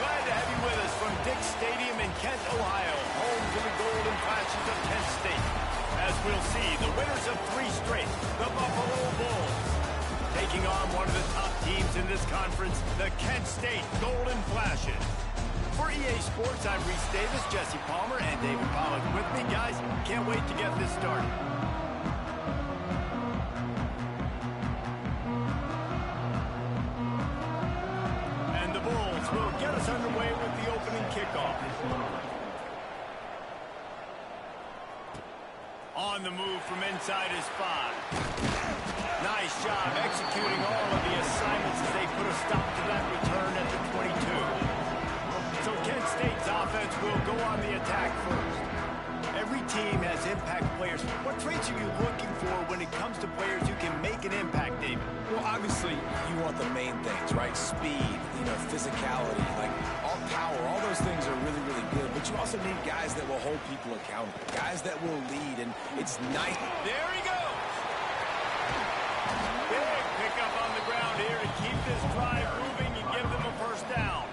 Glad to have you with us from Dick's Stadium in Kent, Ohio, home to the Golden Flashes of Kent State. As we'll see, the winners of 3 straight, the Buffalo Bulls, taking on one of the top teams in this conference, the Kent State Golden Flashes. For EA Sports, I'm Reese Davis, Jesse Palmer, and David Pollack with me. Guys, can't wait to get this started. And the Bulls will get us underway with the opening kickoff. On the move from inside his 5. Nice job executing all of the assignments as they put a stop to that return at the 22. So Kent State's offense will go on the attack first. Every team has impact players. What traits are you looking for when it comes to players who can make an impact, David? Well, obviously, you want the main things, right? Speed, physicality, like all power, all those things are really, really good. But you also need guys that will hold people accountable, guys that will lead, and it's nice. There he goes! Big pickup on the ground here to keep this drive moving and give them a first down.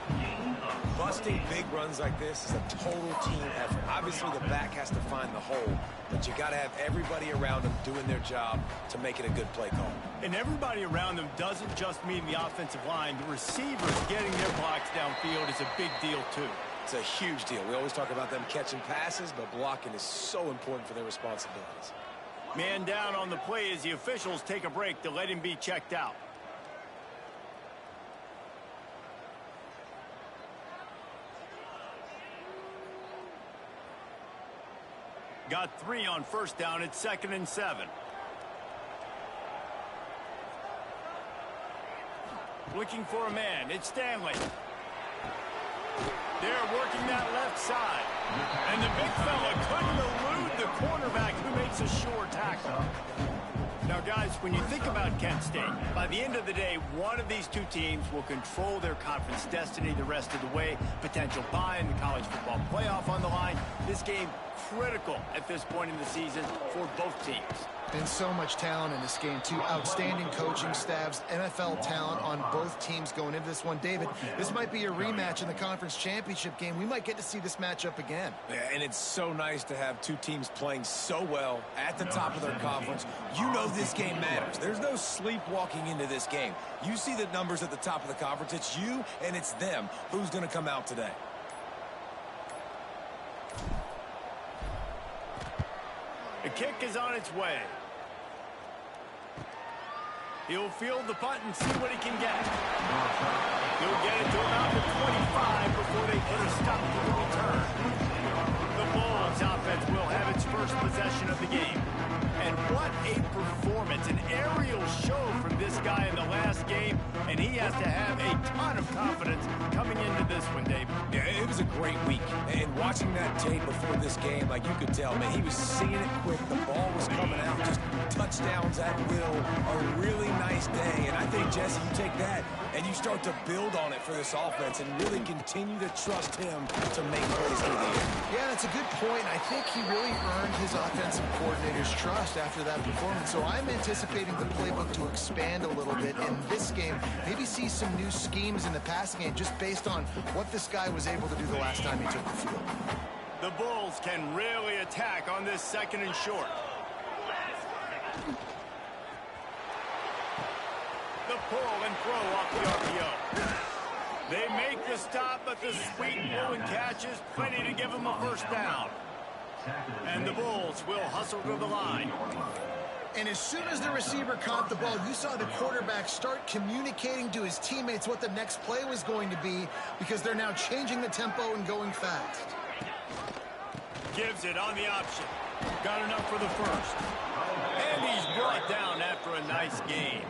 Busting big runs like this is a total team effort. Obviously, the back has to find the hole, but you got to have everybody around them doing their job to make it a good play call. And everybody around them doesn't just mean the offensive line. The receivers getting their blocks downfield is a big deal, too. It's a huge deal. We always talk about them catching passes, but blocking is so important for their responsibilities. Man down on the play as the officials take a break to let him be checked out. Got 3 on first down. It's 2nd and 7. Looking for a man. It's Stanley. They're working that left side. And the big fella couldn't elude the cornerback who makes a sure tackle. Now, guys, when you think about Kent State, by the end of the day, one of these 2 teams will control their conference destiny the rest of the way. Potential bye in the college football playoff on the line. This game critical at this point in the season for both teams. And so much talent in this game, too. Outstanding coaching staffs, NFL talent on both teams going into this one. David, this might be a rematch in the conference championship game. We might get to see this matchup again. Yeah, and it's so nice to have 2 teams playing so well at the top of their conference. You know this game matters. There's no sleepwalking into this game. You see the numbers at the top of the conference. It's you and it's them. Who's going to come out today? The kick is on its way. He'll field the punt and see what he can get. He'll get it to about the 25 before they put a stop to the return. The Bulls offense will have its first possession of the game. And what a performance, an aerial show from this guy in the last game, and he has to have a ton of confidence coming into this one, Dave. Yeah, it was a great week, and watching that tape before this game, like you could tell, man, he was seeing it quick, the ball was coming out, just touchdowns at will, a really nice day, and I think, Jesse, you take that and you start to build on it for this offense and really continue to trust him to make plays through the air. Yeah, that's a good point. I think he really earned his offensive coordinator's trust after that performance. So I'm anticipating the playbook to expand a little bit in this game. Maybe see some new schemes in the passing game just based on what this guy was able to do the last time he took the field. The Bulls can really attack on this 2nd and short. The pull and throw off the RPO. They make the stop, but the sweet pull and catch is plenty to give them a first down. And the Bulls will hustle to the line. And as soon as the receiver caught the ball, you saw the quarterback start communicating to his teammates what the next play was going to be because they're now changing the tempo and going fast. Gives it on the option. Got enough for the first. And he's brought down after a nice game.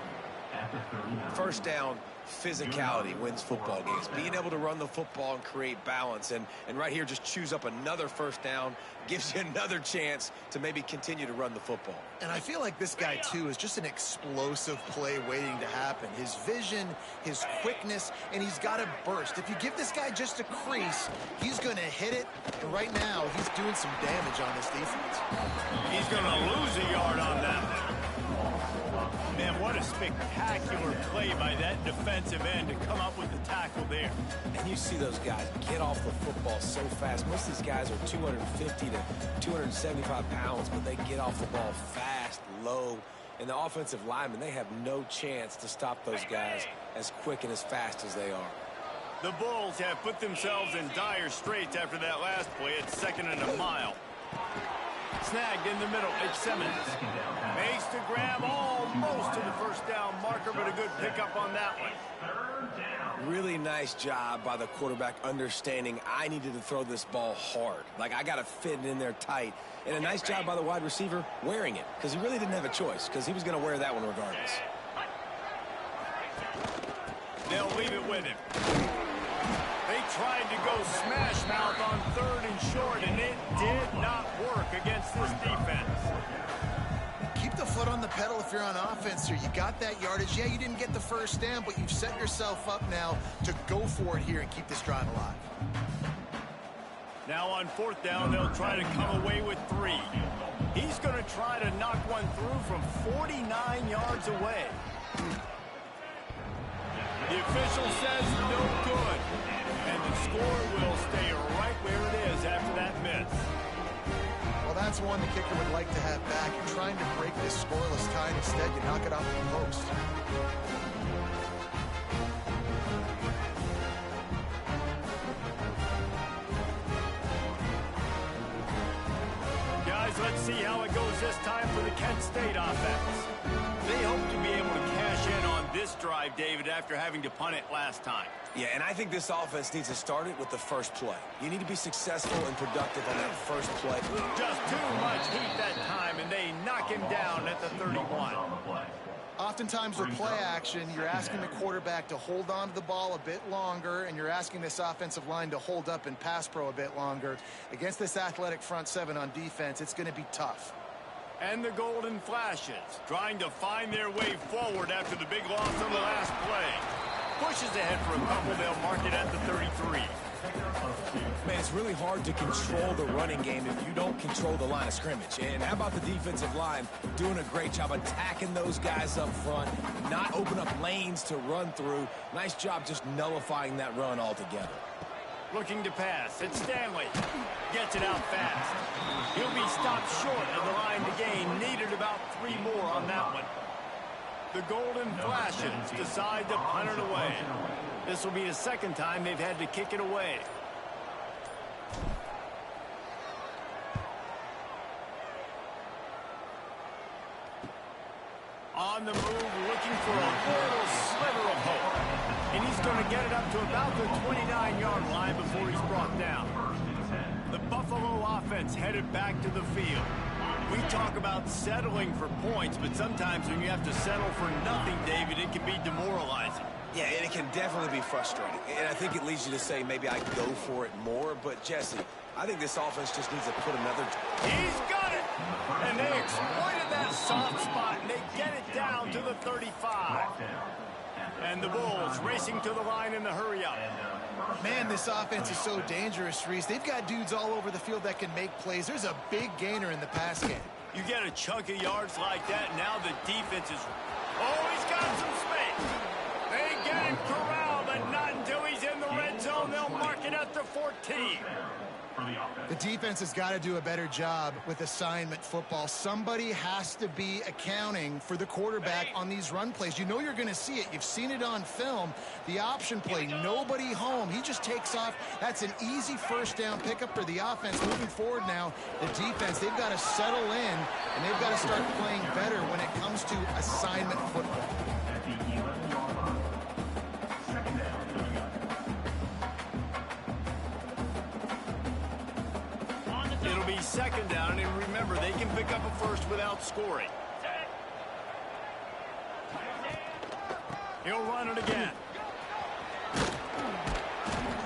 First down, physicality wins football games. Being able to run the football and create balance. And right here, just choose up another first down. Gives you another chance to maybe continue to run the football. And I feel like this guy, too, is just an explosive play waiting to happen. His vision, his quickness, and he's got a burst. If you give this guy just a crease, he's going to hit it. And right now, he's doing some damage on this defense. He's going to lose a yard on that one. Man, what a spectacular play by that defensive end to come up with the tackle there. And you see those guys get off the football so fast. Most of these guys are 250 to 275 pounds, but they get off the ball fast, low. And the offensive linemen, they have no chance to stop those guys as quick and as fast as they are. The Bulls have put themselves in dire straits after that last play at 2nd and a mile. Snagged in the middle, it's Simmons. Makes the grab almost to the first down marker, but a good pickup on that one. Really nice job by the quarterback understanding I needed to throw this ball hard. Like, I got to fit it in there tight. And a nice job by the wide receiver wearing it, because he really didn't have a choice, because he was going to wear that one regardless. They'll leave it with him. They tried to go smash mouth on 3rd and short, and it did not work against this defense. Keep the foot on the pedal if you're on offense here. You got that yardage. Yeah, you didn't get the first down, but you've set yourself up now to go for it here and keep this drive alive. Now on 4th down, they'll try to come away with 3. He's going to try to knock one through from 49 yards away. The official says no good. And the score will stay right where it is after that miss. Well, that's one the kicker would like to have back. You're trying to break this scoreless tie. Instead, you knock it off the post. Guys, let's see how it goes this time for the Kent State offense. They hope to be able to cash in on this drive, David, after having to punt it last time. Yeah, and I think this offense needs to start it with the first play. You need to be successful and productive on that first play. Just too much heat that time, and they knock him down at the 31. Oftentimes with play action, you're asking the quarterback to hold on to the ball a bit longer, and you're asking this offensive line to hold up and pass pro a bit longer. Against this athletic front 7 on defense, it's going to be tough. And the Golden Flashes trying to find their way forward after the big loss on the last play. Pushes ahead for a couple. They'll mark it at the 33. Man, it's really hard to control the running game if you don't control the line of scrimmage. And how about the defensive line doing a great job attacking those guys up front, not open up lanes to run through. Nice job just nullifying that run altogether. Looking to pass. It's Stanley. Gets it out fast. He'll be stopped short of the line to gain. Needed about 3 more on that one. The Golden Flashes decide to punt it away. This will be the 2nd time they've had to kick it away. On the move, looking for a little sliver of hope. And he's going to get it up to about the 29-yard line before he's brought down. The Buffalo offense headed back to the field. We talk about settling for points, but sometimes when you have to settle for nothing, David, it can be demoralizing. Yeah, and it can definitely be frustrating. And I think it leads you to say maybe I go for it more. But, Jesse, I think this offense just needs to put another... He's got it! And they exploited that soft spot, and they get it down to the 35. And the Bulls racing to the line in the hurry-up. Man, this offense is so dangerous, Reese. They've got dudes all over the field that can make plays. There's a big gainer in the pass game. You get a chunk of yards like that, and now the defense is... Oh, he's got some space. They get him corralled, but not until he's in the red zone. They'll mark it at the 14. The defense has got to do a better job with assignment football. Somebody has to be accounting for the quarterback on these run plays. You know you're going to see it. You've seen it on film. The option play, nobody home. He just takes off. That's an easy first down pickup for the offense. Moving forward now, the defense, they've got to settle in, and they've got to start playing better when it comes to assignment football. It'll be 2nd down, and remember, they can pick up a first without scoring. He'll run it again.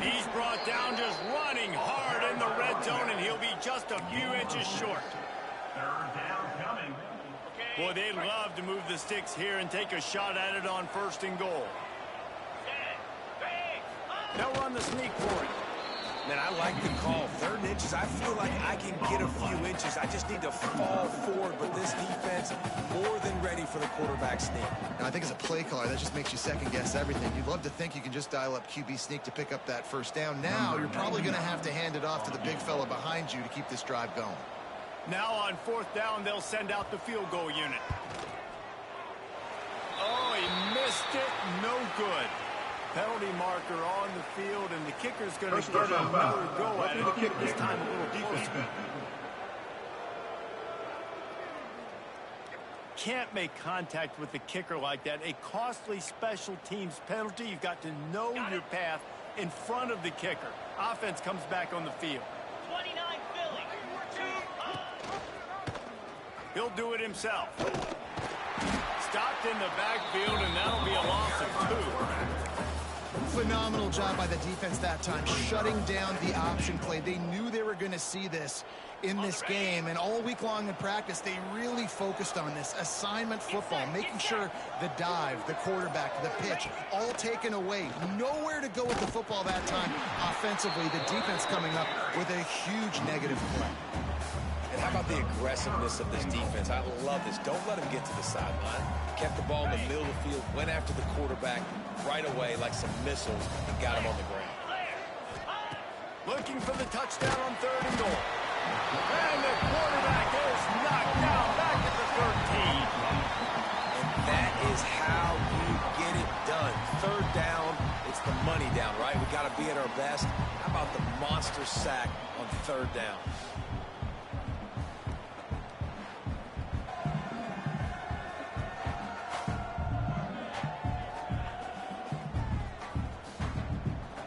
He's brought down just running hard in the red zone, and he'll be just a few inches short. Boy, they'd love to move the sticks here and take a shot at it on 1st and goal. They'll run the sneak for it. Man, I like the call. 3rd inches, I feel like I can get a few inches. I just need to fall forward, but this defense more than ready for the quarterback sneak. Now, I think as a play caller, that just makes you second-guess everything. You'd love to think you can just dial up QB sneak to pick up that 1st down. Now, you're probably going to have to hand it off to the big fella behind you to keep this drive going. Now on 4th down, they'll send out the field goal unit. Oh, he missed it. No good. Penalty marker on the field, and the kicker's going to get another go at it. This time a little closer. Can't make contact with the kicker like that. A costly special teams penalty. You've got to know your path in front of the kicker. Offense comes back on the field. 29 Philly. He'll do it himself. Stopped in the backfield, and that'll be a loss of 2. Phenomenal job by the defense that time, shutting down the option play. They knew they were going to see this in this game, and all week long in practice, they really focused on this assignment football, making sure the dive, the quarterback, the pitch, all taken away. Nowhere to go with the football that time offensively. The defense coming up with a huge negative play. And how about the aggressiveness of this defense? I love this. Don't let him get to the sideline. Kept the ball in the middle of the field, went after the quarterback right away like some missiles, and got him on the ground. Looking for the touchdown on 3rd and goal. And the quarterback is knocked down back at the 13. And that is how you get it done. 3rd down, it's the money down, right? We got to be at our best. How about the monster sack on 3rd down?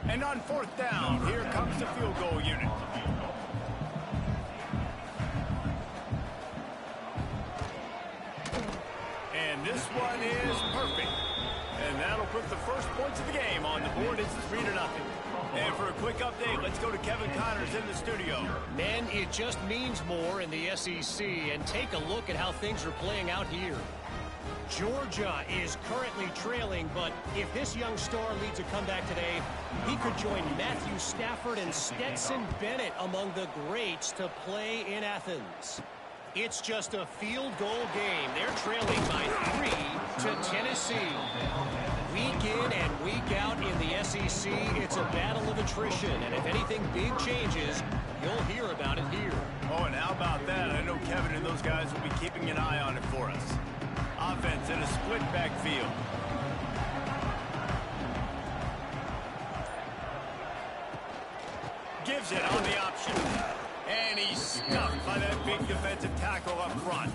And on 4th down, here comes the field goal unit. And this one is perfect. And that'll put the first points of the game on the board. It's 3-0. And for a quick update, let's go to Kevin Connors in the studio. Man, it just means more in the SEC. And take a look at how things are playing out here. Georgia is currently trailing, but if this young star leads a comeback today, he could join Matthew Stafford and Stetson Bennett among the greats to play in Athens. It's just a field goal game. They're trailing by 3 to Tennessee. Week in and week out in the SEC, it's a battle of attrition, and if anything big changes, you'll hear about it here. Oh, and how about that? I know Kevin and those guys will be keeping an eye on it for us. Offense in a split backfield. Gives it on the option. And he's stuffed by that big defensive tackle up front.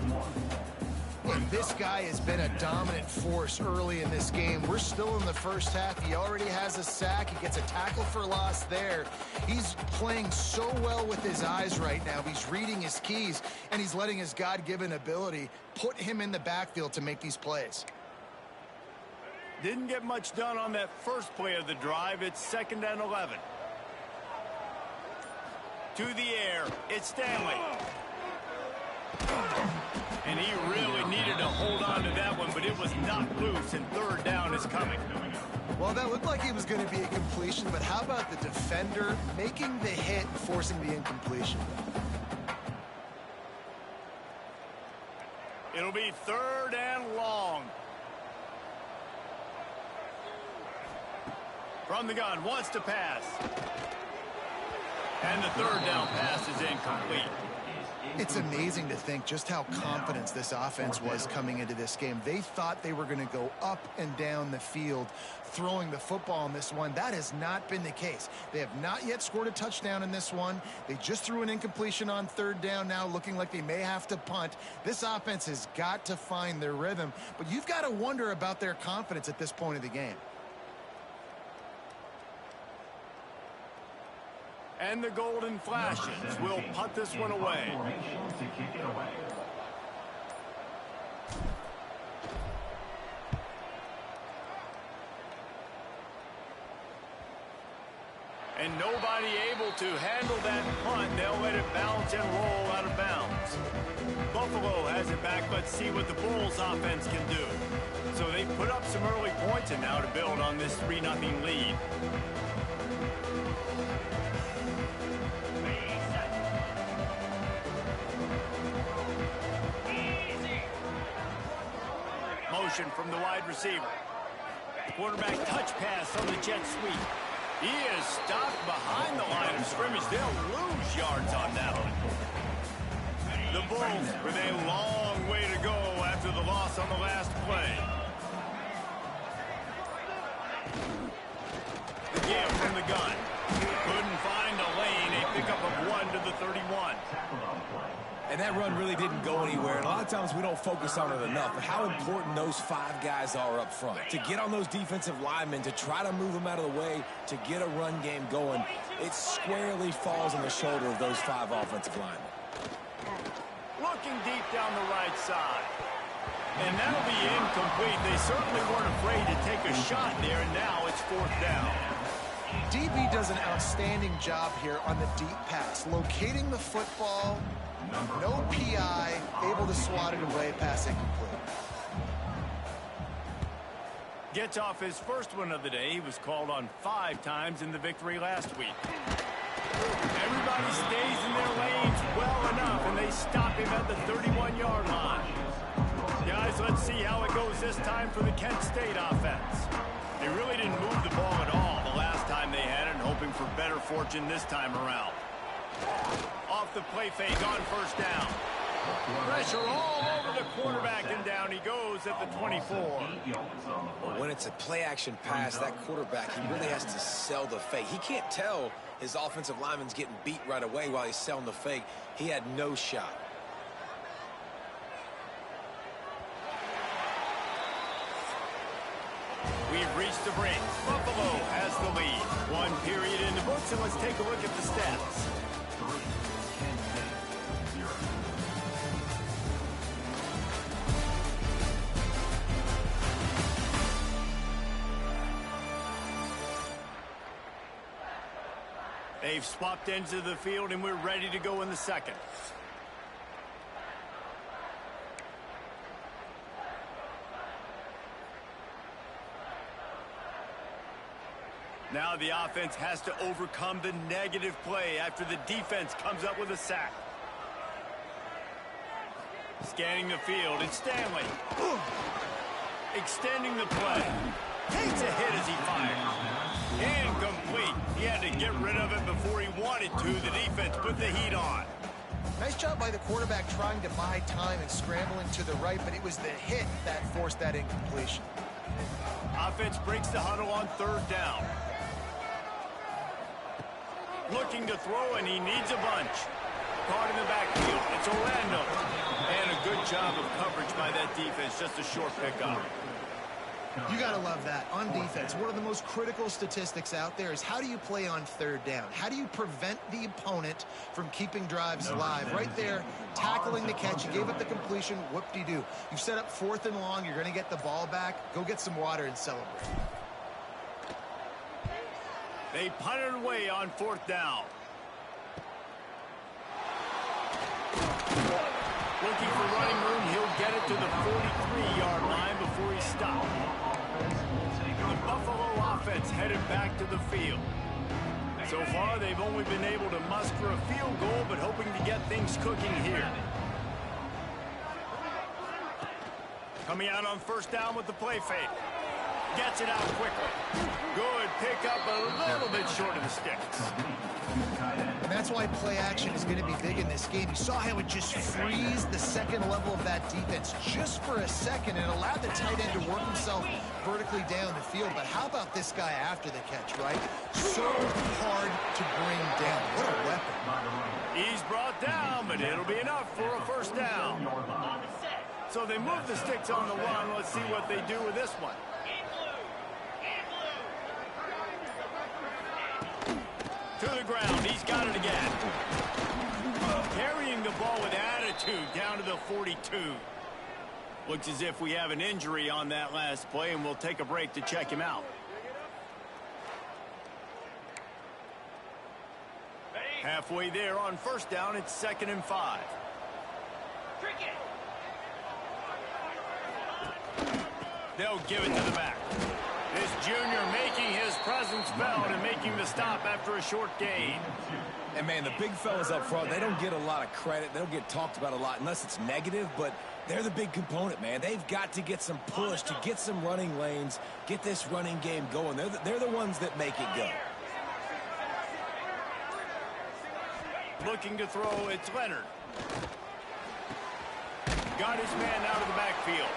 And this guy has been a dominant force early in this game. We're still in the first half. He already has a sack. He gets a tackle for loss there. He's playing so well with his eyes right now. He's reading his keys, and he's letting his God-given ability put him in the backfield to make these plays. Didn't get much done on that first play of the drive. It's 2nd and 11. To the air, it's Stanley. And he really needed to hold on to that one, but it was knocked loose, and 3rd down is coming. Well, that looked like it was going to be a completion, but how about the defender making the hit and forcing the incompletion? It'll be 3rd and long. From the gun, wants to pass. And the 3rd down pass is incomplete. It's amazing to think just how confident this offense was coming into this game. They thought they were going to go up and down the field throwing the football in this one. That has not been the case. They have not yet scored a touchdown in this one. They just threw an incompletion on 3rd down now, looking like they may have to punt. This offense has got to find their rhythm, but you've got to wonder about their confidence at this point of the game. And the golden flashes will punt this one away. And nobody able to handle that punt. They'll let it bounce and roll out of bounds. Buffalo has it back. Let's see what the Bulls offense can do. So they put up some early points, and now to build on this 3-0 lead. execution from the wide receiver. Quarterback touch pass on the jet sweep. He is stopped behind the line of scrimmage. They'll lose yards on that one. The Bulls with a long way to go after the loss on the last play. The give from the gun. Couldn't find a lane. A pickup of 1 to the 31. And that run really didn't go anywhere. And a lot of times we don't focus on it enough, but how important those 5 guys are up front. To get on those defensive linemen, to try to move them out of the way, to get a run game going, it squarely falls on the shoulder of those 5 offensive linemen. Looking deep down the right side. And that'll be incomplete. They certainly weren't afraid to take a shot there, and now it's 4th down. DB does an outstanding job here on the deep pass, locating the football, no PI, able to swat it away, pass incomplete. Gets off his first one of the day. He was called on 5 times in the victory last week. Everybody stays in their lanes well enough, and they stop him at the 31-yard line. Guys, let's see how it goes this time for the Kent State offense. They really didn't move the ball at all the last time they had it, hoping for better fortune this time around. Off the play fake on 1st down. Pressure all over the quarterback, and down he goes at the 24. When it's a play-action pass, that quarterback, he really has to sell the fake. He can't tell his offensive lineman's getting beat right away while he's selling the fake. He had no shot. We've reached the break. Buffalo has the lead. 1 period in the books, and let's take a look at the stats. They've swapped ends of the field, and we're ready to go in the second. Now the offense has to overcome the negative play after the defense comes up with a sack. Scanning the field, it's Stanley. Extending the play. Takes a hit as he fires. Incomplete. He had to get rid of it before he wanted to. The defense put the heat on. Nice job by the quarterback trying to buy time and scrambling to the right, but it was the hit that forced that incompletion. Offense breaks the huddle on 3rd down. Looking to throw, and he needs a bunch. Caught in the backfield. It's Orlando. And a good job of coverage by that defense. Just a short pickup. You got to love that. On defense, one of the most critical statistics out there is how do you play on 3rd down? How do you prevent the opponent from keeping drives alive? Right there, tackling the catch. You gave up the completion. Whoop-de-doo. You've set up 4th and long. You're going to get the ball back. Go get some water and celebrate. They punted away on 4th down. Looking for running room. He'll get it to the 43-yard line before he's stopped. The Buffalo offense headed back to the field. So far, they've only been able to muster a field goal, but hoping to get things cooking here. Coming out on 1st down with the play fake. Gets it out quickly. Good pickup, a little bit short of the sticks. And that's why play action is going to be big in this game. You saw how it just freezed the second level of that defense just for a second and allowed the tight end to work himself vertically down the field. But how about this guy after the catch, right? So hard to bring down. What a weapon. He's brought down, but it'll be enough for a 1st down. So they move the sticks on the run. Let's see what they do with this one. To the ground. He's got it again. Carrying the ball with attitude down to the 42. Looks as if we have an injury on that last play, and we'll take a break to check him out. Halfway there on 1st down, it's 2nd and 5. They'll give it to the back. This junior making his presence felt in making the stop after a short gain. And, man, the big fellas up front, they don't get a lot of credit. They don't get talked about a lot unless it's negative, but they're the big component, man. They've got to get some push to get some running lanes, get this running game going. They're the ones that make it go. Looking to throw, it's Leonard. Got his man out of the backfield.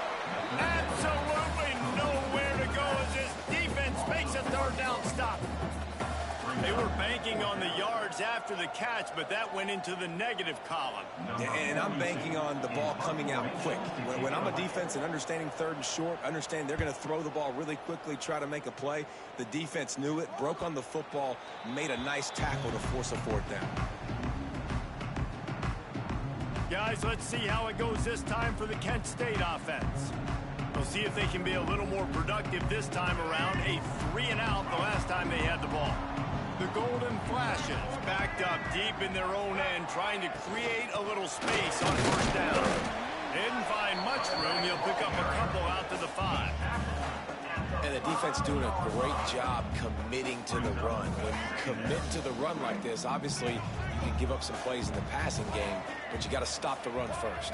Absolutely nowhere to go as this defense makes a third down stop. They were banking on the yards after the catch, but that went into the negative column. And I'm banking on the ball coming out quick. When I'm a defense and understanding third and short, understand they're going to throw the ball really quickly, try to make a play. The defense knew it, broke on the football, made a nice tackle to force a fourth down. Guys, let's see how it goes this time for the Kent State offense. We'll see if they can be a little more productive this time around. A 3-and-out the last time they had the ball. The Golden Flashes backed up deep in their own end, trying to create a little space on first down. Didn't find much room. You'll pick up a couple out to the 5. And the defense doing a great job committing to the run. When you commit to the run like this, obviously you can give up some plays in the passing game, but you got to stop the run first.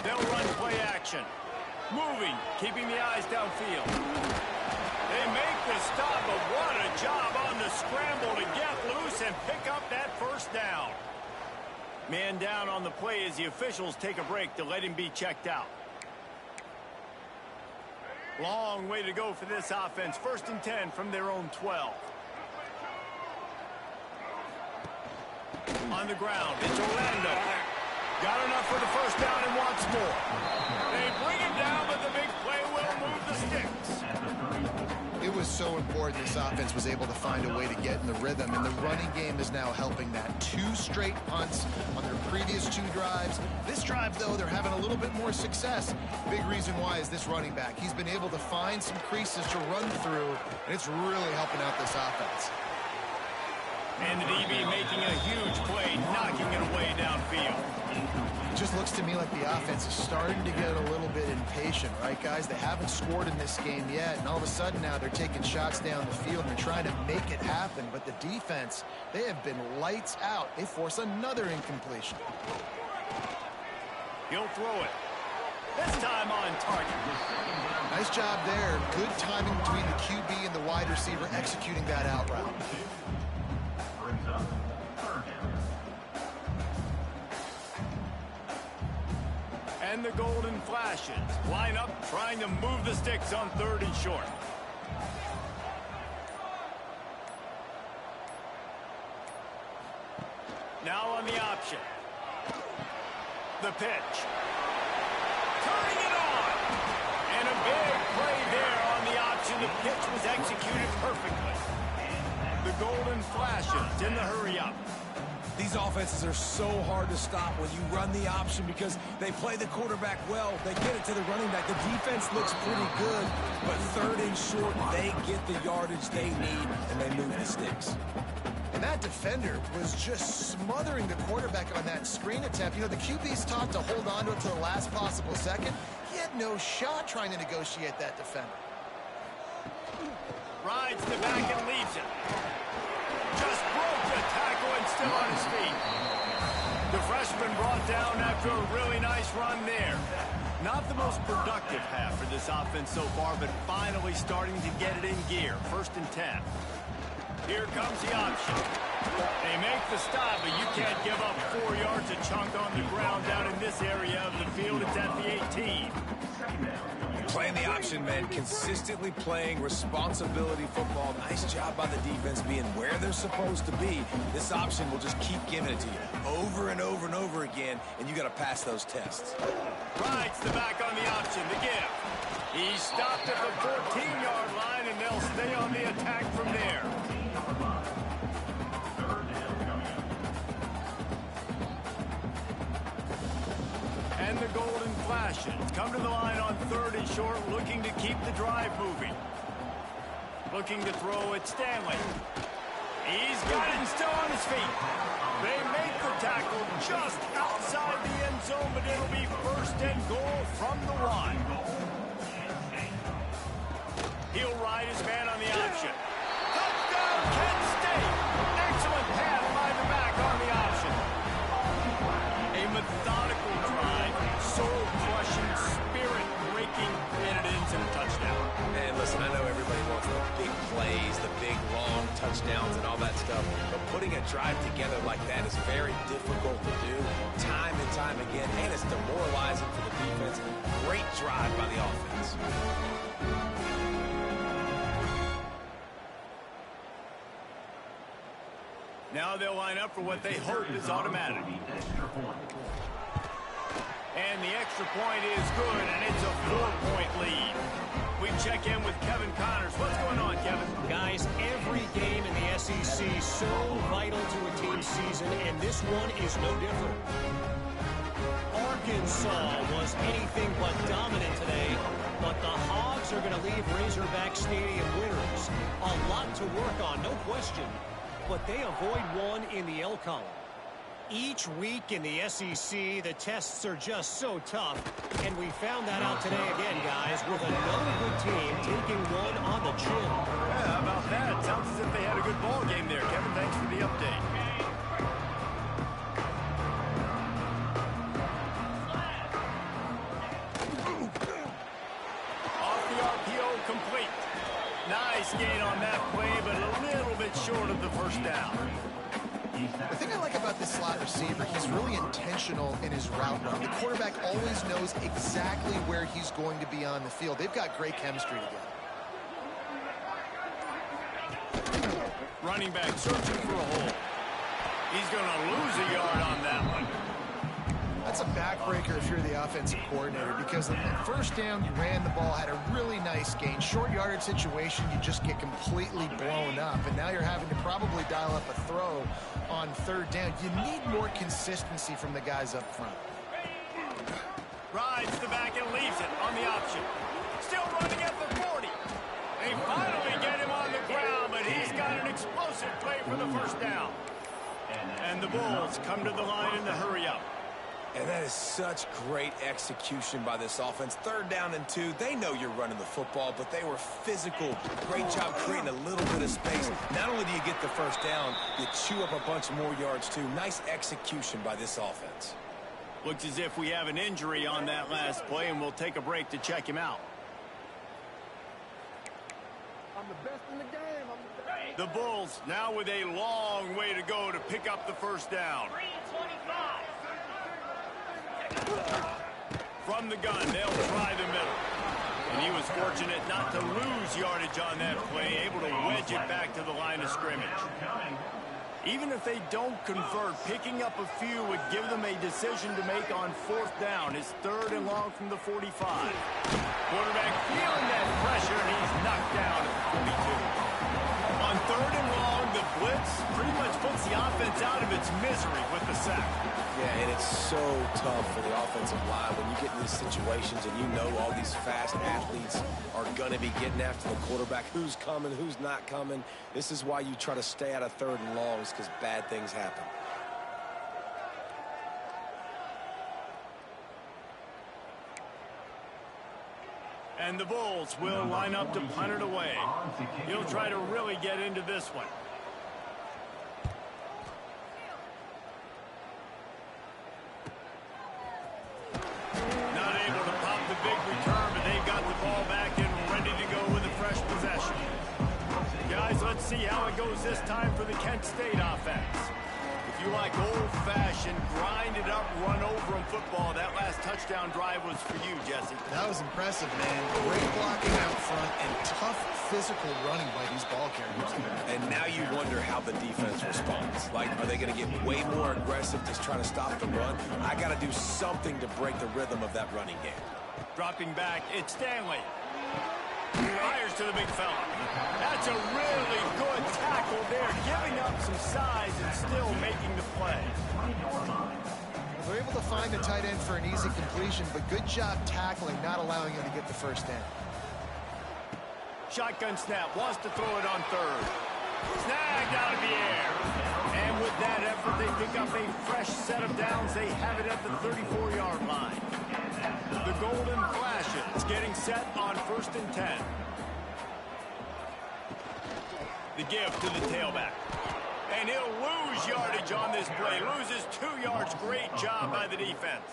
They'll run play action. Moving, keeping the eyes downfield. They make the stop, but what a job on the scramble to get loose and pick up that first down. Man down on the play as the officials take a break to let him be checked out. Long way to go for this offense. 1st and 10 from their own 12. On the ground, it's Orlando. Got enough for the first down and wants more. They bring him down, but the big play will move the sticks. It was so important this offense was able to find a way to get in the rhythm, and the running game is now helping that. 2 straight punts on their previous 2 drives. This drive, though, they're having a little bit more success. Big reason why is this running back. He's been able to find some creases to run through, and it's really helping out this offense. And the DB making a huge play, knocking it away downfield. It just looks to me like the offense is starting to get a little bit impatient, right, guys? They haven't scored in this game yet, and all of a sudden now they're taking shots down the field and they're trying to make it happen. But the defense, they have been lights out. They force another incompletion. He'll throw it. This time on target. Nice job there. Good timing between the QB and the wide receiver executing that out route. And the Golden Flashes line up trying to move the sticks on 3rd and short. Now on the option. The pitch. Turning it on. And a big play there on the option. The pitch was executed perfectly. The Golden Flashes in the hurry-up. These offenses are so hard to stop when you run the option because they play the quarterback well. They get it to the running back. The defense looks pretty good, but 3rd and short, they get the yardage they need, and they move the sticks. And that defender was just smothering the quarterback on that screen attempt. You know, the QB's taught to hold on to it to the last possible second. He had no shot trying to negotiate that defender. Rides the back and leaves it. Just broke the tackle and still on his feet. The freshman brought down after a really nice run there. Not the most productive half for this offense so far, but finally starting to get it in gear. 1st and 10. Here comes the option. They make the stop, but you can't give up 4 yards a chunk on the ground down in this area of the field. It's at the 18. Playing the option, man, consistently playing responsibility football. Nice job by the defense being where they're supposed to be. This option will just keep giving it to you over and over and over again, and you got to pass those tests. Rides the back on the option, the give. He stopped at the 14-yard line, and they'll stay on the attack from there. And the Golden Flashes come to the line on 3rd and short, looking to keep the drive moving. Looking to throw at Stanley. He's got it still on his feet. They make the tackle just outside the end zone, but it'll be 1st and goal from the 1. He'll ride his man on the option. like that is very difficult to do time and time again, and it's demoralizing for the defense. Great drive by the offense. Now they'll line up for what they hope is automatic. And the extra point is good, and it's a 4-point lead. We check in with Kevin Connors. What's going on, Kevin? Guys, every game in the SEC is so vital to a team's season, and this one is no different. Arkansas was anything but dominant today, but the Hogs are going to leave Razorback Stadium winners. A lot to work on, no question, but they avoid one in the L column. Each week in the SEC, the tests are just so tough, and we found that out today again, guys, with another good team taking one on the chin. Yeah, how about that? Sounds as if they had a good ball game there. Kevin, thanks for the update. Off the RPO, complete. Nice gain on that play, but a little bit short of the first down. The thing I like about this slot receiver, he's really intentional in his route run. The quarterback always knows exactly where he's going to be on the field. They've got great chemistry together. Running back searching for a hole. He's going to lose a yard on that one. That's a backbreaker if you're the offensive coordinator, because on the first down, you ran the ball, had a really nice gain. Short yardage situation, you just get completely blown up, and now you're having to probably dial up a throw on third down. You need more consistency from the guys up front. Rides the back and leaves it on the option. Still running at the 40. They finally get him on the ground, but he's got an explosive play for the first down. And the Bulls come to the line in the hurry-up. And that is such great execution by this offense. 3rd down and 2. They know you're running the football, but they were physical. Great job creating a little bit of space. Not only do you get the first down, you chew up a bunch more yards, too. Nice execution by this offense. Looks as if we have an injury on that last play, and we'll take a break to check him out. I'm the best in the game. The Bulls now with a long way to go to pick up the first down. 3 and 25. From the gun, they'll try the middle. And he was fortunate not to lose yardage on that play, able to wedge it back to the line of scrimmage. Even if they don't convert, picking up a few would give them a decision to make on 4th down. It's 3rd and long from the 45. Quarterback feeling that pressure, and he's knocked down at the 42. On 3rd and long, the blitz pretty much puts the offense out of its misery with the sack. Yeah, and it's so tough for the offensive line when you get in these situations and you know all these fast athletes are going to be getting after the quarterback. Who's coming, who's not coming. This is why you try to stay out of 3rd and longs, because bad things happen. And the Bulls will line up to punt it away. He'll try to really get into this one. Not able to pop the big return, but they've got the ball back and ready to go with a fresh possession. Guys, let's see how it goes this time for the Kent State offense. If you like old-fashioned, grind-it-up, run-over-'em football, that last touchdown drive was for you, Jesse. That was impressive, man. Great blocking out front and tough physical running by these ball carriers. And now you wonder how the defense responds. Like, are they going to get way more aggressive to try to stop the run? I got to do something to break the rhythm of that running game. Dropping back, it's Stanley. Fires to the big fella. That's a really good tackle there, giving up some size and still making the play. They're able to find the tight end for an easy completion, but good job tackling, not allowing him to get the first down. Shotgun snap, wants to throw it on 3rd. Snagged out of the air. And with that effort, they pick up a fresh set of downs. They have it at the 34-yard line. The Golden Flashes getting set on 1st and 10. The give to the tailback. And he'll lose yardage on this play. Loses 2 yards. Great job by the defense.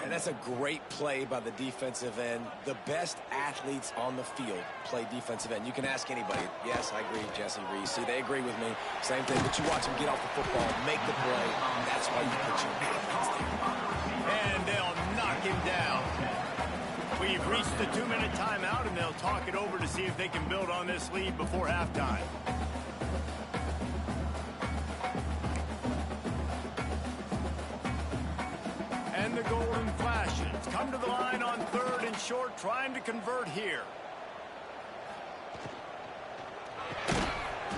And that's a great play by the defensive end. The best athletes on the field play defensive end. You can ask anybody. Yes, I agree, Jesse Reese. See, they agree with me. Same thing. But you watch them get off the football, make the play. That's why you put your athletes there. And they'll knock him down. We've reached the 2-minute timeout, and they'll talk it over to see if they can build on this lead before halftime. And the Golden Flashes come to the line on 3rd and short, trying to convert here.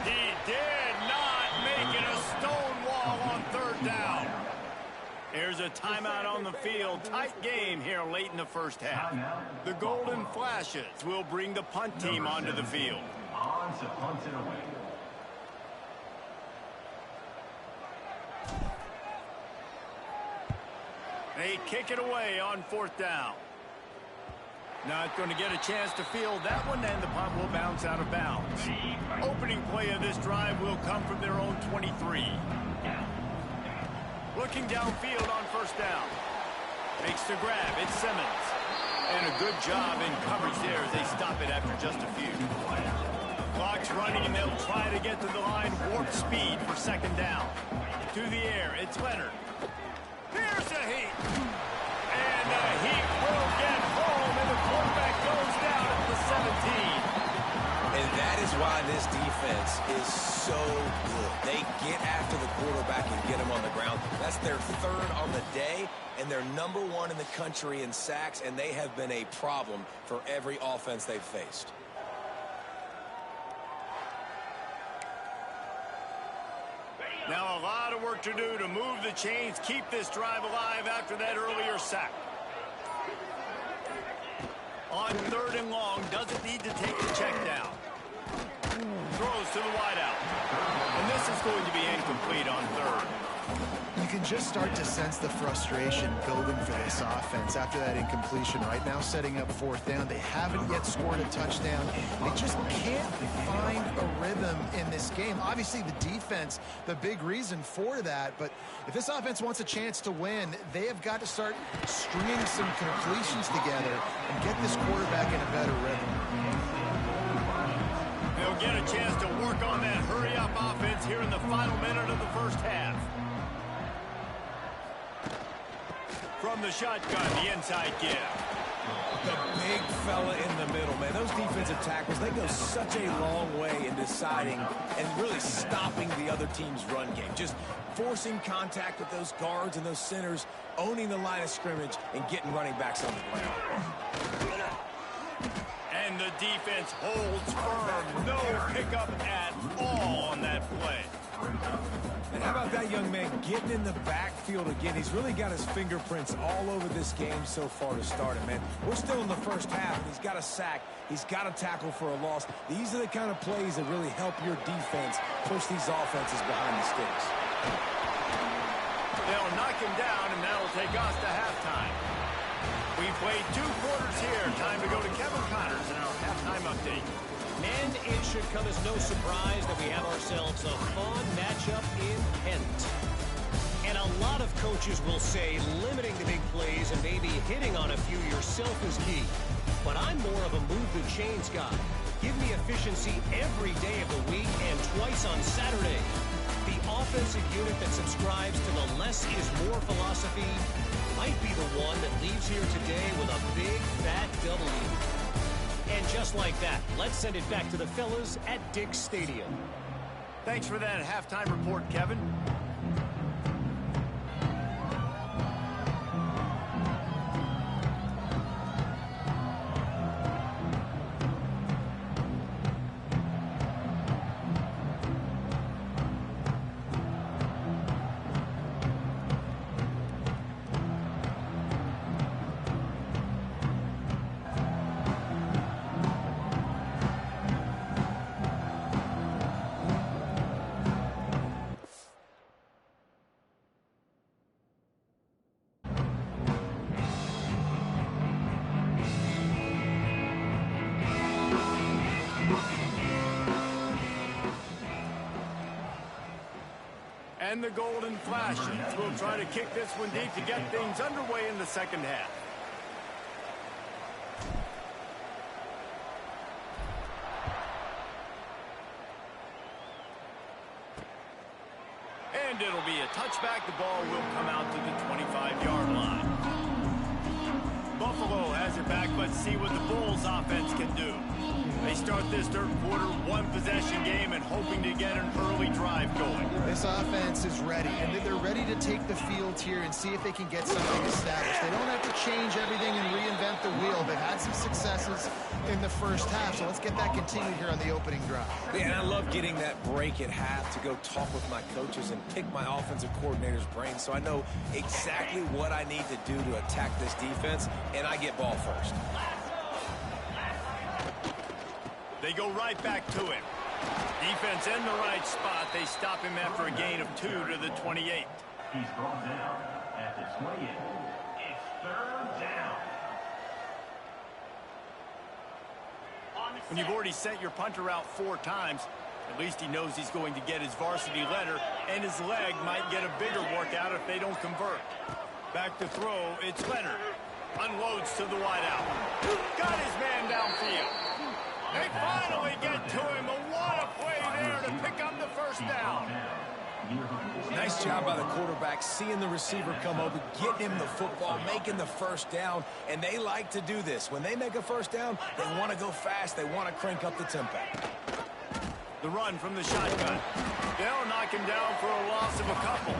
He did not make it a stone wall on 3rd down. Here's a timeout on the field. Tight game here late in the first half. The Golden Flashes will bring the punt team onto the field. On to punt it away. They kick it away on 4th down. Not going to get a chance to field that one, and the punt will bounce out of bounds. Opening play of this drive will come from their own 23. Looking downfield on 1st down. Makes the grab. It's Simmons. And a good job in coverage there as they stop it after just a few. Clock's running, and they'll try to get to the line. Warp speed for 2nd down. To the air. It's Leonard. Here's a heat. And the heat will get home, and the quarterback goes down at the 17. And that is why this defense is so good. They get after the quarterback and get him on the ground. That's their 3rd on the day, and they're #1 in the country in sacks, and they have been a problem for every offense they've faced. Now a lot of work to do to move the chains, keep this drive alive after that earlier sack. On 3rd and long, doesn't need to take the check down. Throws to the wideout. And this is going to be incomplete on 3rd. You can just start to sense the frustration building for this offense after that incompletion. Right now, setting up 4th down. They haven't yet scored a touchdown. They just can't find a rhythm in this game. Obviously, the defense, the big reason for that. But if this offense wants a chance to win, they have got to start stringing some completions together and get this quarterback in a better rhythm. They'll get a chance to work on that hurry-up offense here in the final minute of the first half. From the shotgun, the inside give. The big fella in the middle, man. Those defensive tackles, they go such a long way in deciding and really stopping the other team's run game. Just forcing contact with those guards and those centers, owning the line of scrimmage, and getting running backs on the ground. And the defense holds firm. No pickup at all on that play. And how about that young man getting in the backfield again? He's really got his fingerprints all over this game so far to start it, man. We're still in the first half, and he's got a sack. He's got a tackle for a loss. These are the kind of plays that really help your defense push these offenses behind the sticks. They'll knock him down, and that'll take us to halftime. We played 2 quarters here. Time to go to Kevin Connors in our halftime update. And it should come as no surprise that we have ourselves a fun matchup in Kent. And a lot of coaches will say limiting the big plays and maybe hitting on a few yourself is key. But I'm more of a move the chains guy. Give me efficiency every day of the week and twice on Saturday. The offensive unit that subscribes to the less is more philosophy might be the one that leaves here today with a big fat W. And just like that, let's send it back to the fellas at Dick's Stadium. Thanks for that halftime report, Kevin. And the golden flashes will try to kick this one deep to get things underway in the second half. And it'll be a touchback. The ball will come out to the 25-yard line. Buffalo has it back. Let's see what the Bulls offense can do. They start this third quarter, one-possession game, and hoping to get an early drive going. This offense is ready, and they're ready to take the field here and see if they can get something established. They don't have to change everything and reinvent the wheel. They've had some successes in the first half, so let's get that continued here on the opening drive. Yeah, and I love getting that break at half to go talk with my coaches and pick my offensive coordinator's brain so I know exactly what I need to do to attack this defense, and I get ball first. They go right back to him. Defense in the right spot. They stop him after a gain of 2 to the 28. He's brought down at the 28. It's third down. When you've already sent your punter out 4 times, at least he knows he's going to get his varsity letter, and his leg might get a bigger workout if they don't convert. Back to throw, it's Leonard. Unloads to the wideout. Got his man downfield. They finally get to him. What a play there to pick up the first down. Nice job by the quarterback, seeing the receiver come over, getting him the football, making the first down, and they like to do this. When they make a first down, they want to go fast. They want to crank up the tempo. The run from the shotgun. They'll knock him down for a loss of a couple.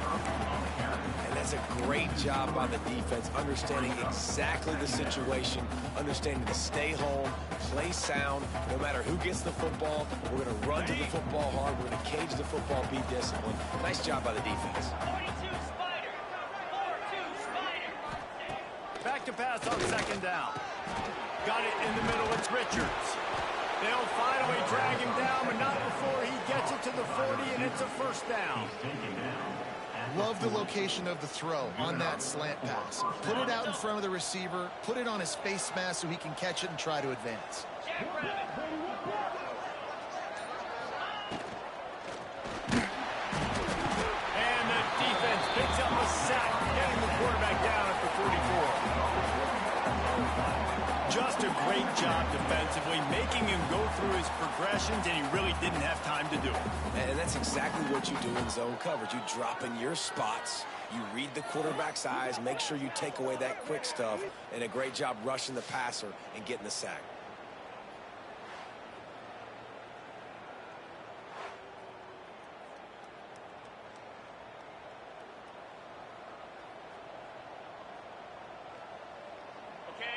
And that's a great job by the defense, understanding exactly the situation, understanding to stay home, play sound. No matter who gets the football, we're going to run to the football hard. We're going to cage the football, be disciplined. Nice job by the defense. 42 Spider. 4-2 Spider. Back to pass on second down. Got it in the middle. It's Richards. They'll finally drag him down, but not before he gets it to the 40, and it's a first down. Love the location of the throw on that slant pass. Put it out in front of the receiver, put it on his face mask so he can catch it and try to advance. And the defense picks up a sack, getting the quarterback down at the 44. Just a great job defensively, making him go through his progressions, and he really didn't have time to do it. And that's exactly what you do in zone coverage. You drop in your spots, you read the quarterback's eyes, make sure you take away that quick stuff, and a great job rushing the passer and getting the sack.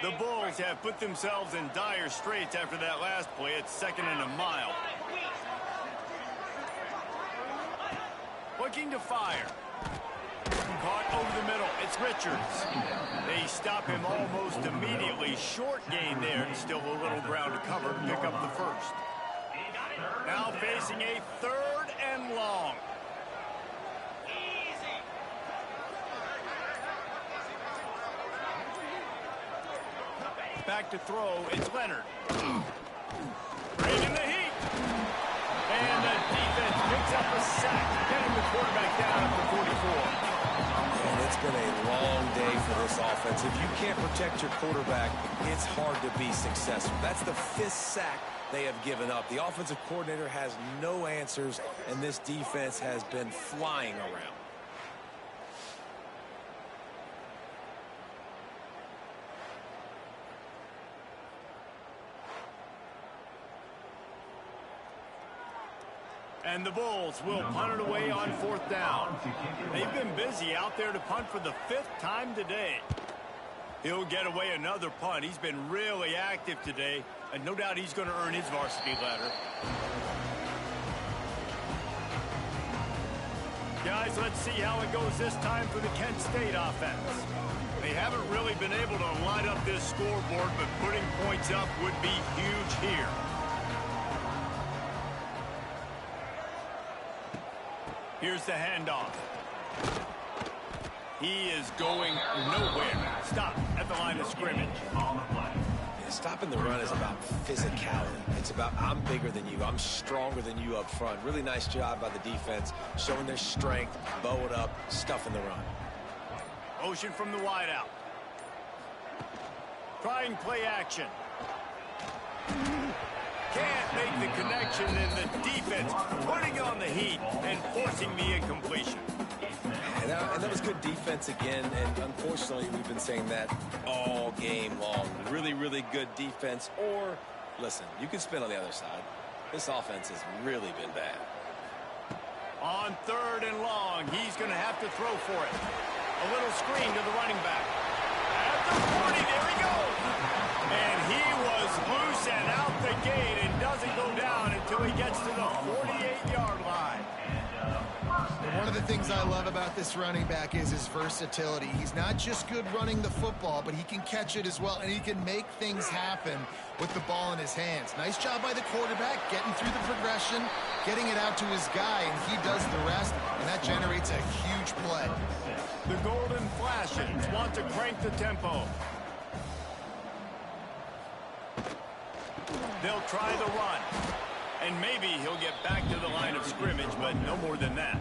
The Bulls have put themselves in dire straits after that last play. It's 2nd and a mile. Looking to fire. Caught over the middle. It's Richards. They stop him almost immediately. Short gain there, and still a little ground to cover to pick up the first. Now facing a 3rd and long. Back to throw, it's Leonard. Bringing the heat. And the defense picks up a sack, getting the quarterback down at the 44. And it's been a long day for this offense. If you can't protect your quarterback, it's hard to be successful. That's the 5th sack they have given up. The offensive coordinator has no answers, and this defense has been flying around. And the Bulls will punt it away on 4th down. They've been busy out there to punt for the 5th time today. He'll get away another punt. He's been really active today, and no doubt he's going to earn his varsity letter. Guys, let's see how it goes this time for the Kent State offense. They haven't really been able to line up this scoreboard, but putting points up would be huge here. Here's the handoff. He is going nowhere. Stop at the line of scrimmage. stopping the run is about physicality. It's about I'm bigger than you. I'm stronger than you up front. Really nice job by the defense, showing their strength, bow it up, stuffing the run. Motion from the wideout. Trying play action. Can't make the connection, and the defense putting on the heat and forcing the incompletion. And that was good defense again, and unfortunately we've been saying that all game long. Really, really good defense, or, listen, you can spin on the other side. This offense has really been bad. On 3rd and long, he's going to have to throw for it. A little screen to the running back. At the 40, there he goes. And he was loose and out the gate and doesn't go down until he gets to the 48-yard line. One of the things I love about this running back is his versatility. He's not just good running the football, but he can catch it as well, and he can make things happen with the ball in his hands. Nice job by the quarterback, getting through the progression, getting it out to his guy, and he does the rest, and that generates a huge play. The Golden Flashes want to crank the tempo. They'll try the run. And maybe he'll get back to the line of scrimmage, but no more than that.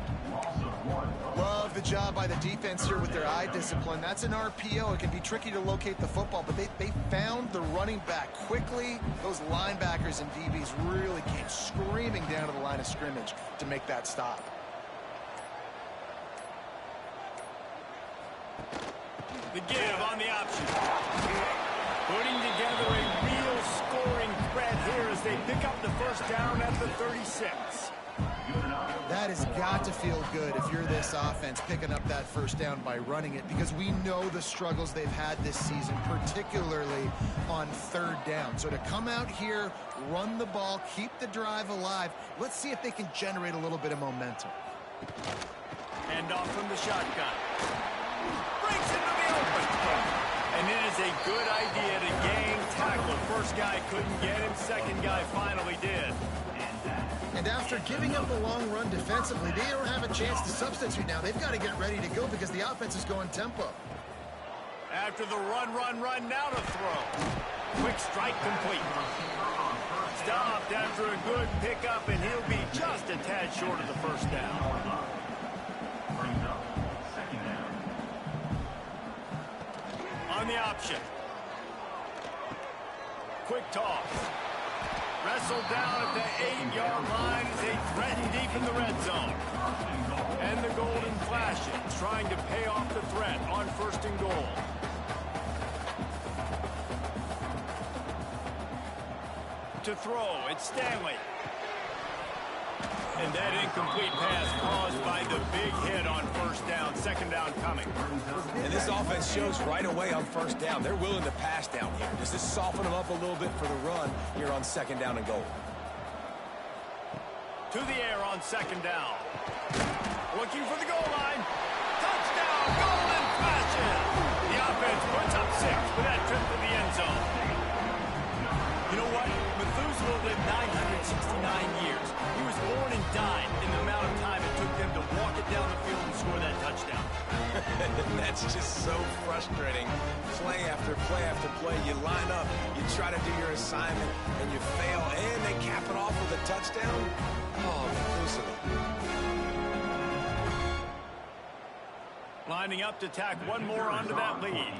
Love the job by the defense here with their eye discipline. That's an RPO. It can be tricky to locate the football, but they found the running back quickly. Those linebackers and DBs really came screaming down to the line of scrimmage to make that stop. The give on the option. Putting together a real scoring threat here as they pick up the first down at the 36. That has got to feel good if you're this offense picking up that first down by running it, because we know the struggles they've had this season, particularly on 3rd down. So to come out here, run the ball, keep the drive alive, let's see if they can generate a little bit of momentum. Hand off from the shotgun. Breaks into the open. And it is a good idea to gang tackle. First guy couldn't get him, second guy finally did. And after giving up a long run defensively, they don't have a chance to substitute now. They've got to get ready to go because the offense is going tempo. After the run, now to throw. Quick strike complete. Stopped after a good pickup, and he'll be just a tad short of the first down. On the option. Quick toss. Wrestled down at the 8-yard line as they threaten deep in the red zone. And the Golden Flashes trying to pay off the threat on 1st and goal. To throw, it's Stanley. And that incomplete pass caused by the big hit on 1st down, 2nd down coming. And this offense shows right away on 1st down. They're willing to pass down here. Just to soften them up a little bit for the run here on 2nd down and goal. To the air on 2nd down. Looking for the goal line. Touchdown, Golden Flashes. The offense puts up 6 with that trip to the end zone. You know what? Methuselah lived 969 years. He was born and died in the amount of time it took them to walk it down the field and score that touchdown. That's just so frustrating. Play after play after play. You line up, you try to do your assignment, and you fail, and they cap it off with a touchdown. Oh, Methuselah. Lining up to tack one more onto that lead.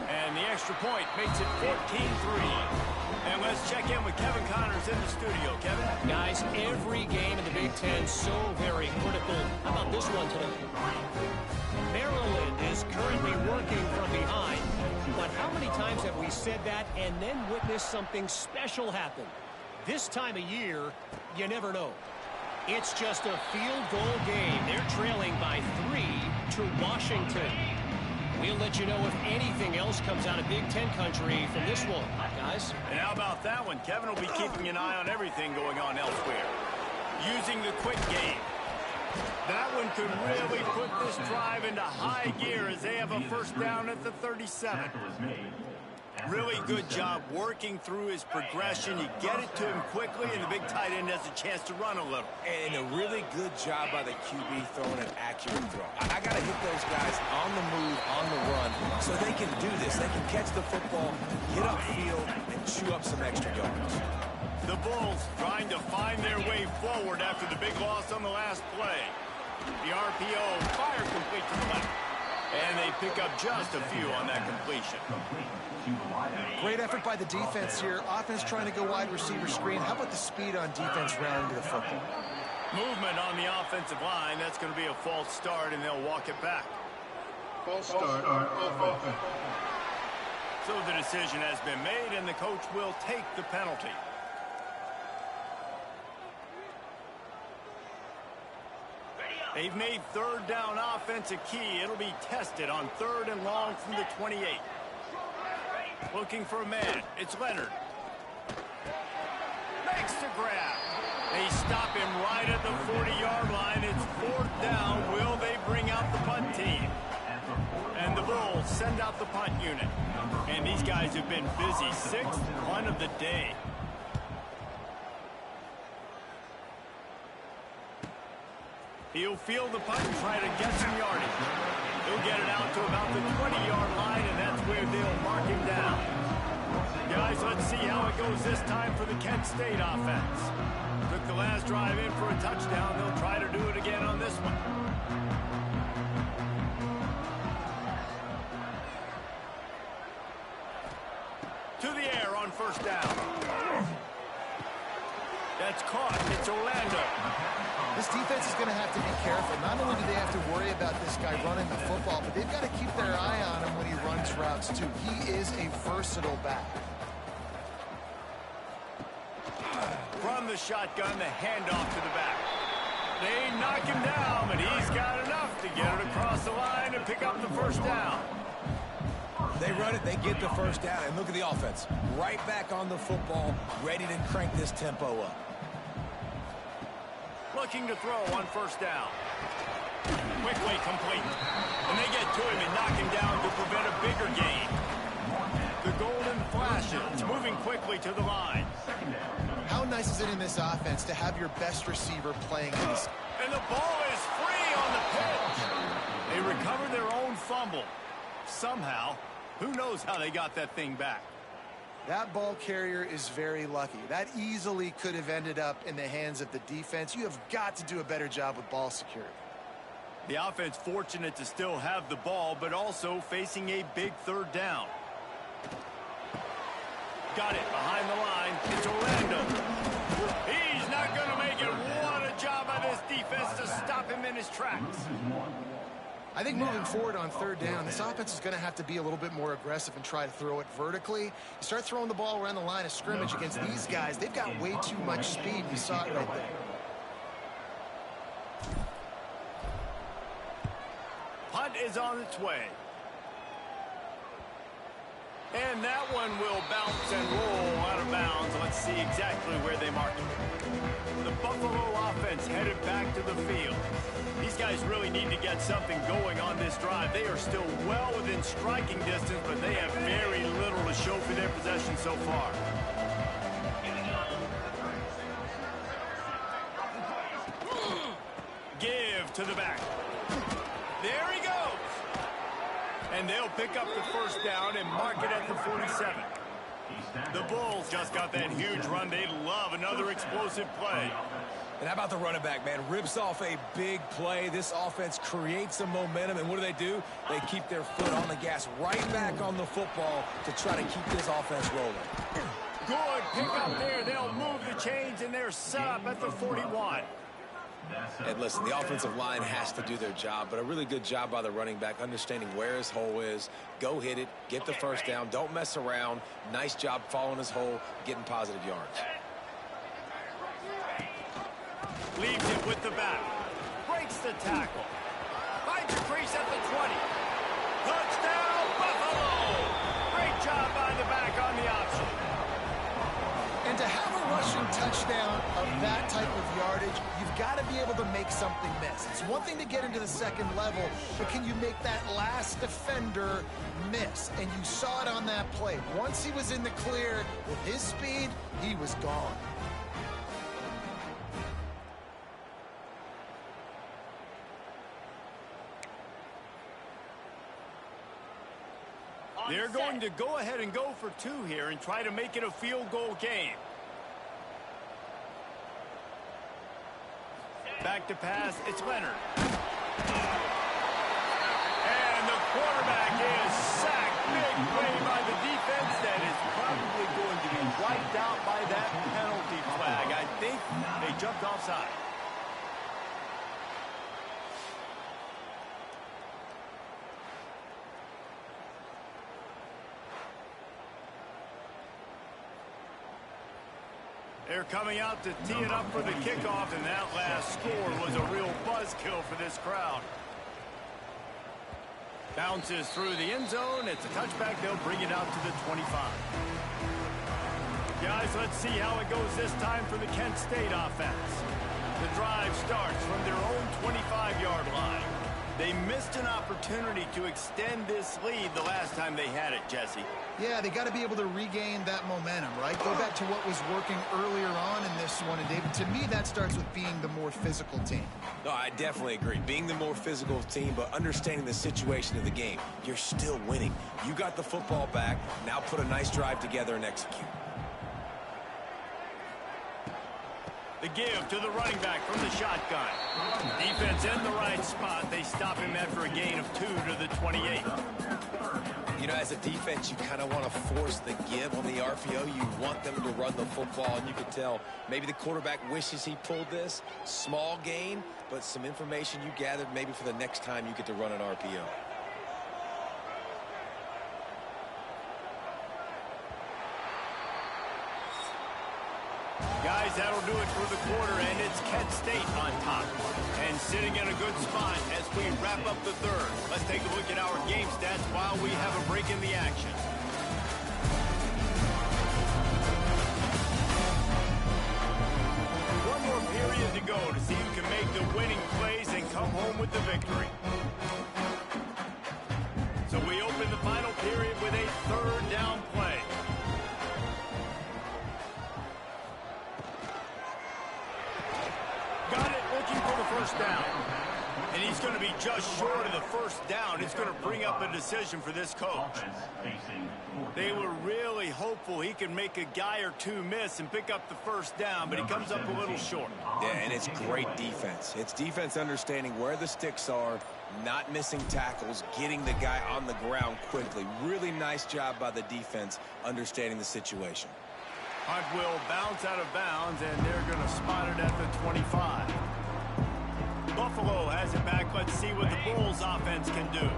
And the extra point makes it 14-3. And let's check in with Kevin Connors in the studio. Kevin? Guys, every game in the Big Ten so very critical. How about this one today? Maryland is currently working from behind. But how many times have we said that and then witnessed something special happen? This time of year, you never know. It's just a field goal game. They're trailing by 3 to Washington. We'll let you know if anything else comes out of Big Ten country from this one, guys. And how about that one? Kevin will be keeping an eye on everything going on elsewhere. Using the quick game. That one could really put this drive into high gear as they have a 1st down at the 37. Really good job working through his progression. You get it to him quickly, and the big tight end has a chance to run a little. And a really good job by the QB throwing an accurate throw. I got to hit those guys on the move, on the run, so they can do this. They can catch the football, get upfield, and chew up some extra yards. The Bulls trying to find their way forward after the big loss on the last play. The RPO fire complete to the left. And they pick up just a few on that completion. Great effort by the defense here. Offense trying to go wide receiver screen. How about the speed on defense rounding to the football? Movement on the offensive line. That's going to be a false start, and they'll walk it back. False start on offense. So the decision has been made, and the coach will take the penalty. They've made third down offense a key. It'll be tested on 3rd and long from the 28. Looking for a man. It's Leonard. Makes the grab. They stop him right at the 40-yard line. It's 4th down. Will they bring out the punt team? And the Bulls send out the punt unit. And these guys have been busy. 6th punt of the day. He'll field the punt and try to get some yardage. He'll get it out to about the 20-yard line, and that's where they'll mark him down. Guys, let's see how it goes this time for the Kent State offense. Took the last drive in for a touchdown. They'll try to do it again on this one. To the air on 1st down. That's caught. It's Orlando. This defense is going to have to be careful. Not only do they have to worry about this guy running the football, but they've got to keep their eye on him when he runs routes, too. He is a versatile back. From the shotgun, the handoff to the back. They knock him down, but he's got enough to get it across the line and pick up the 1st down. They run it, they get the 1st down, and look at the offense. Right back on the football, ready to crank this tempo up. Looking to throw on 1st down. Quickly complete. And they get to him and knock him down to prevent a bigger gain. The golden flashes, moving quickly to the line. How nice is it in this offense to have your best receiver playing this? And the ball is free on the pitch. They recover their own fumble. Somehow, who knows how they got that thing back. That ball carrier is very lucky. That easily could have ended up in the hands of the defense. You have got to do a better job with ball security. The offense fortunate to still have the ball, but also facing a big 3rd down. Got it behind the line. It's Orlando. He's not going to make it. What a job by this defense to stop him in his tracks. I think moving forward on 3rd down, this offense is going to have to be a little bit more aggressive and try to throw it vertically. You start throwing the ball around the line of scrimmage against these guys, they've got way too much speed. You saw it right there. Punt is on its way. And that one will bounce and roll out of bounds. Let's see exactly where they mark it. The Buffalo offense headed back to the field. These guys really need to get something going on this drive. They are still well within striking distance, but they have very little to show for their possession so far. Give to the back. There he goes. And they'll pick up the 1st down and mark it at the 47. The Bulls just got that huge run. They love another explosive play. And how about the running back, man? Rips off a big play. This offense creates some momentum, and what do? They keep their foot on the gas right back on the football to try to keep this offense rolling. Good pick up there. They'll move the chains, and they're set up at the 41. And listen, the offensive line has to do their job, but a really good job by the running back, understanding where his hole is. Go hit it, get the 1st down, don't mess around. Nice job following his hole, getting positive yards. Leaves it with the back. Breaks the tackle. Finds a crease at the 20. Touchdown, Buffalo! Great job by the back on the option. And to have a rushing touchdown of that type of yardage, you've got to be able to make something miss. It's one thing to get into the second level, but can you make that last defender miss? And you saw it on that play. Once he was in the clear with his speed, he was gone. They're going to go ahead and go for 2 here and try to make it a field goal game. Back to pass, it's Leonard. And the quarterback is sacked. Big play by the defense that is probably going to be wiped out by that penalty flag. I think they jumped offside. They're coming out to tee it up for the kickoff, and that last score was a real buzzkill for this crowd. Bounces through the end zone. It's a touchback. They'll bring it out to the 25. Guys, let's see how it goes this time for the Kent State offense. The drive starts from their own 25-yard line. They missed an opportunity to extend this lead the last time they had it, Jesse. Yeah, they got to be able to regain that momentum, right? Go back to what was working earlier on in this one. And, David, to me, that starts with being the more physical team. No, I definitely agree. Being the more physical team, but understanding the situation of the game. You're still winning. You got the football back. Now put a nice drive together and execute. The give to the running back from the shotgun. Defense in the right spot. They stop him after a gain of 2 to the 28. You know, as a defense, you kind of want to force the give on the RPO. You want them to run the football, and you can tell maybe the quarterback wishes he pulled this. Small gain, but some information you gathered maybe for the next time you get to run an RPO. Guys, that'll do it for the quarter, and it's Kent State on top. And sitting in a good spot as we wrap up the third. Let's take a look at our game stats while we have a break in the action. One more period to go to see who can make the winning plays and come home with the victory. So we open the final period with a third down play. Got it, looking for the first down. And he's going to be just short of the first down. It's going to bring up a decision for this coach. They were really hopeful he could make a guy or two miss and pick up the first down, but he comes up a little short. Yeah, and it's great defense. It's defense understanding where the sticks are, not missing tackles, getting the guy on the ground quickly. Really nice job by the defense understanding the situation. Hunt will bounce out of bounds, and they're going to spot it at the 25. Buffalo has it back. Let's see what the Bulls offense can do.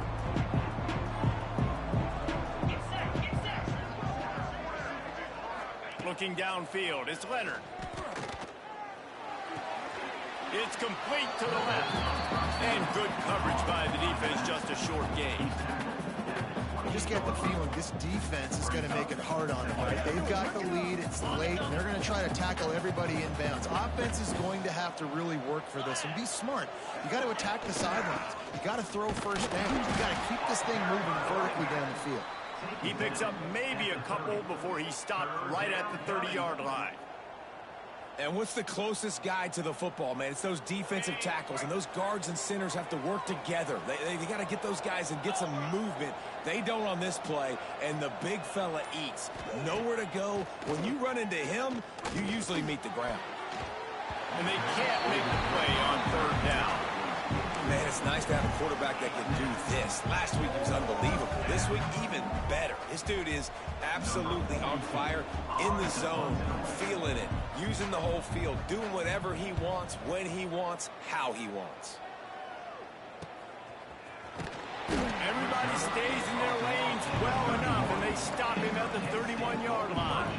Looking downfield, it's Leonard. It's complete to the left. And good coverage by the defense, just a short gain. I just get the feeling this defense is going to make it hard on them, right? They've got the lead, it's late, and they're going to try to tackle everybody inbounds. Offense is going to have to really work for this and be smart. You got to attack the sidelines. You got to throw first down. You got to keep this thing moving vertically down the field. He picks up maybe a couple before he stopped right at the 30-yard line. And what's the closest guy to the football, man? It's those defensive tackles, and those guards and centers have to work together. They got to get those guys and get some movement. They don't on this play, and the big fella eats. Nowhere to go. When you run into him, you usually meet the ground. And they can't make the play on third down. Man, it's nice to have a quarterback that can do this. Last week he was unbelievable. This week, even better. This dude is absolutely on fire, in the zone, feeling it, using the whole field, doing whatever he wants, when he wants, how he wants. Everybody stays in their lanes well enough, and they stop him at the 31-yard line.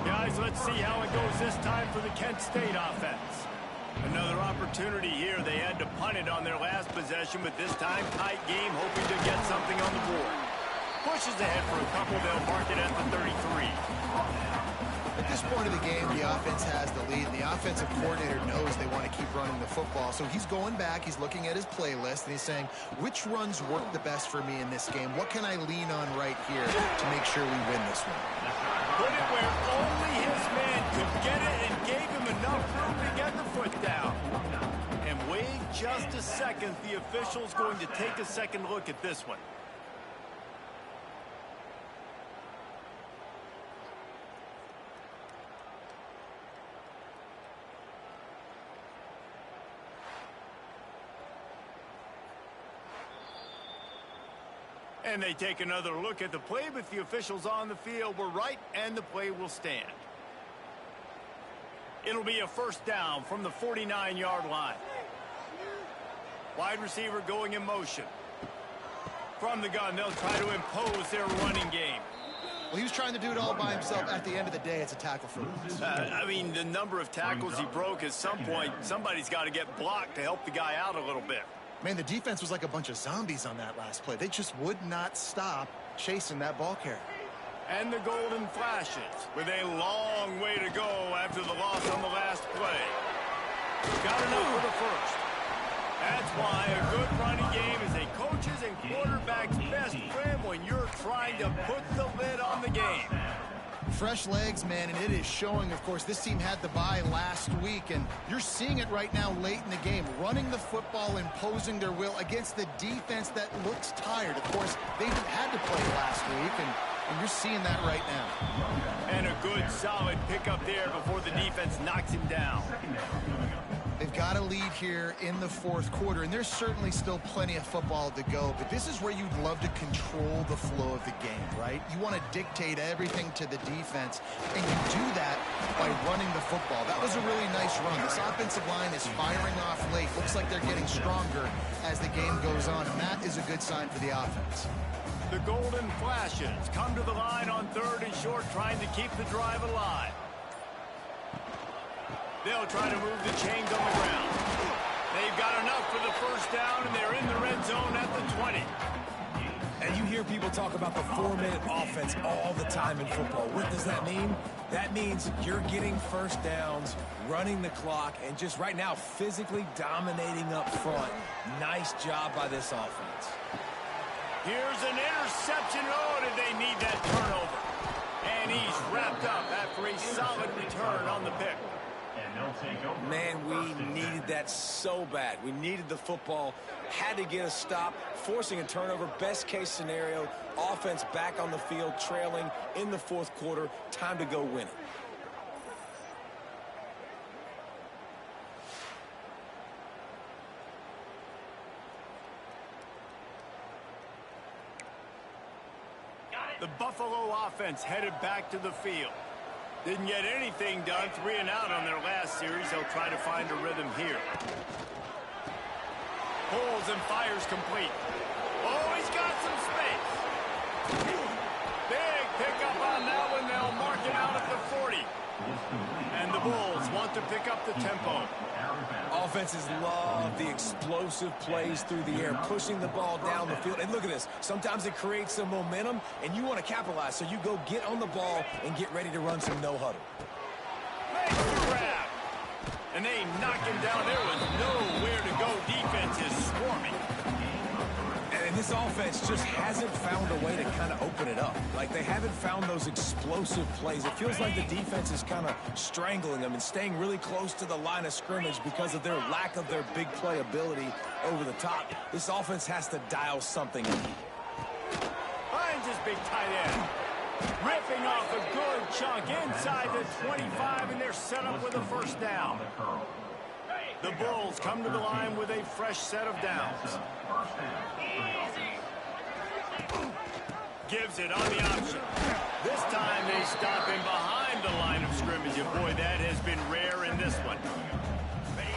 Guys, let's see how it goes this time for the Kent State offense. Another opportunity here. They had to punt it on their last possession, but this time tight game, hoping to get something on the board. Pushes ahead for a couple. They'll mark it at the 33. At this point of the game, the offense has the lead, and the offensive coordinator knows they want to keep running the football. So he's going back, he's looking at his playlist, and he's saying, which runs work the best for me in this game? What can I lean on right here to make sure we win this one? Put it where only his man could get it and gave him enough room to get the foot down. And wait just a second, the official's going to take a second look at this one. And they take another look at the play, but the officials on the field were right, and the play will stand. It'll be a first down from the 49-yard line. Wide receiver going in motion. From the gun, they'll try to impose their running game. Well, he was trying to do it all by himself. At the end of the day, it's a tackle for loss. I mean, the number of tackles he broke, at some point, somebody's got to get blocked to help the guy out a little bit. Man, the defense was like a bunch of zombies on that last play. They just would not stop chasing that ball carrier. And the golden flashes with a long way to go after the loss on the last play. Got enough for the first. That's why a good running game is a coach's and quarterback's best friend when you're trying to put the lid on the game. Fresh legs, man, and it is showing, of course. This team had the bye last week, and you're seeing it right now late in the game. Running the football, imposing their will against the defense that looks tired. Of course, they had to play last week, and you're seeing that right now. And a good, solid pickup there before the defense knocks him down. They've got a lead here in the fourth quarter, and there's certainly still plenty of football to go, but this is where you'd love to control the flow of the game, right? You want to dictate everything to the defense, and you do that by running the football. That was a really nice run. This offensive line is firing off late. Looks like they're getting stronger as the game goes on, and that is a good sign for the offense. The golden flashes come to the line on 3rd and short, trying to keep the drive alive. They'll try to move the chains on the ground. They've got enough for the first down, and they're in the red zone at the 20. And you hear people talk about the 4-minute offense all the time in football. What does that mean? That means you're getting first downs, running the clock, and just right now physically dominating up front. Nice job by this offense. Here's an interception. Oh, did they need that turnover? And he's wrapped up after a solid return on the pick. Man, we needed that so bad. We needed the football, had to get a stop, forcing a turnover. Best case scenario, offense back on the field, trailing in the fourth quarter. Time to go win it. The Buffalo offense headed back to the field. Didn't get anything done, 3 and out on their last series. They'll try to find a rhythm here. Pulls and fires complete. Oh, he's got some space. Big pickup on that one. They'll mark it out at the 40. And the Bulls want to pick up the tempo. Offenses love the explosive plays through the air, pushing the ball down the field. And look at this. Sometimes it creates some momentum, and you want to capitalize. So you go get on the ball and get ready to run some no-huddle. Makes the grab. And they knock him down. There was nowhere to go. Defense is swarming. And this offense just hasn't found a way to kind of open it up. Like, they haven't found those explosive plays. It feels like the defense is kind of strangling them and staying really close to the line of scrimmage because of their lack of their big play ability over the top. This offense has to dial something in. Finds his big tight end. Ripping off a good chunk inside the 25, and they're set up with a first down. The Bulls come to the line with a fresh set of downs. Gives it on the option. This time they stop him behind the line of scrimmage. And boy, that has been rare in this one.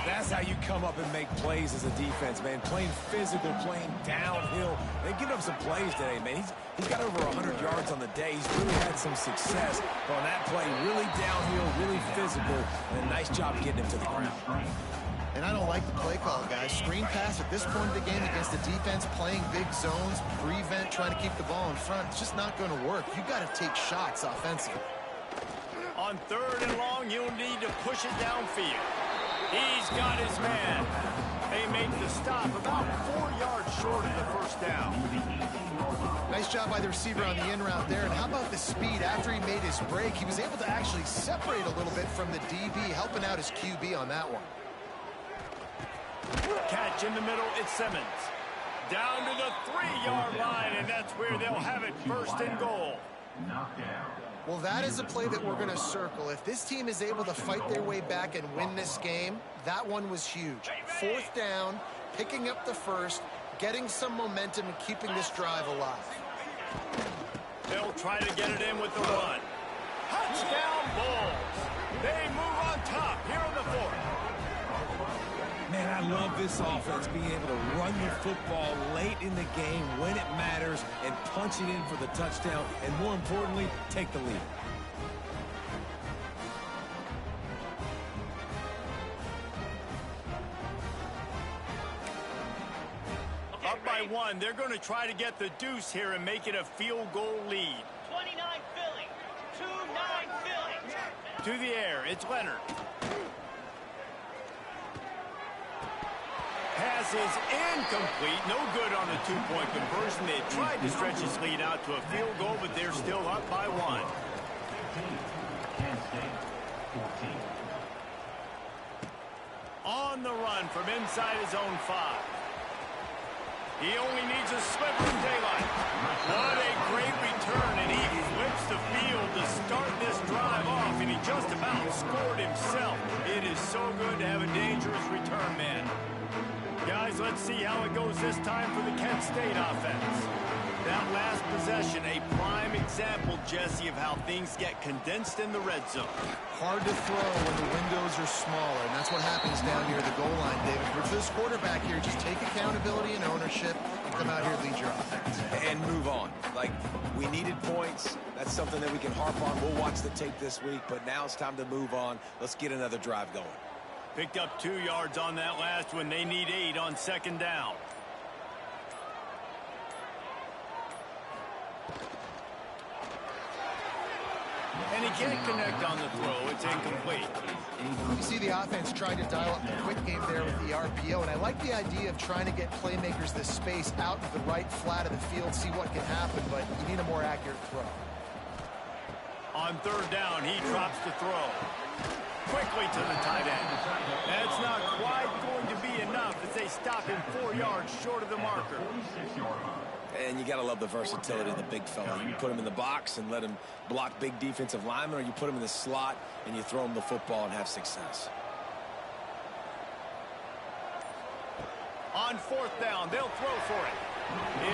That's how you come up and make plays as a defense, man. Playing physical, playing downhill. They give up some plays today, man. He's got over 100 yards on the day. He's really had some success on that play. Really downhill, really physical, and a nice job getting him to the ground. And I don't like the play call, guys. Screen pass at this point of the game against the defense, playing big zones, prevent, trying to keep the ball in front. It's just not going to work. You got to take shots offensively. On 3rd and long, he'll need to push it downfield. He's got his man. They make the stop about 4 yards short of the first down. Nice job by the receiver on the in route there. And how about the speed? After he made his break, he was able to actually separate a little bit from the DB, helping out his QB on that one. Catch in the middle, it's Simmons. Down to the 3-yard line, and that's where they'll have it, 1st and goal. Well, that is a play that we're going to circle. If this team is able to fight their way back and win this game, that one was huge. 4th down, picking up the first, getting some momentum and keeping this drive alive. They'll try to get it in with the run. Touchdown Bulls. They move on top here in the 4th. Man, I love this offense being able to run the football late in the game when it matters and punch it in for the touchdown, and more importantly, take the lead. Up by 1, they're going to try to get the deuce here and make it a field goal lead. 29 Philly. 2-9 Philly. To the air, it's Leonard. Pass is incomplete. No good on the 2-point conversion. They tried to stretch his lead out to a field goal, but they're still up by 1. On the run from inside his own 5. He only needs a sliver of daylight. What a great return, and he flips the field to start this drive off, and he just about scored himself. It is so good to have a dangerous return man. Guys, let's see how it goes this time for the Kent State offense. That last possession, a prime example, Jesse, of how things get condensed in the red zone. Hard to throw when the windows are smaller, and that's what happens down near the goal line, David. For this quarterback here, just take accountability and ownership and come out here and lead your offense. And move on. Like, we needed points. That's something that we can harp on. We'll watch the tape this week, but now it's time to move on. Let's get another drive going. Picked up 2 yards on that last one. They need 8 on 2nd down. And he can't connect on the throw. It's incomplete. You see the offense trying to dial up the quick game there with the RPO, and I like the idea of trying to get playmakers this space out to the right flat of the field, see what can happen, but you need a more accurate throw. On 3rd down, he drops the throw. Quickly to the tight end. That's not quite going to be enough as they stop him 4 yards short of the marker. And you got to love the versatility of the big fella. You put him in the box and let him block big defensive linemen, or you put him in the slot and you throw him the football and have success. On 4th down, they'll throw for it.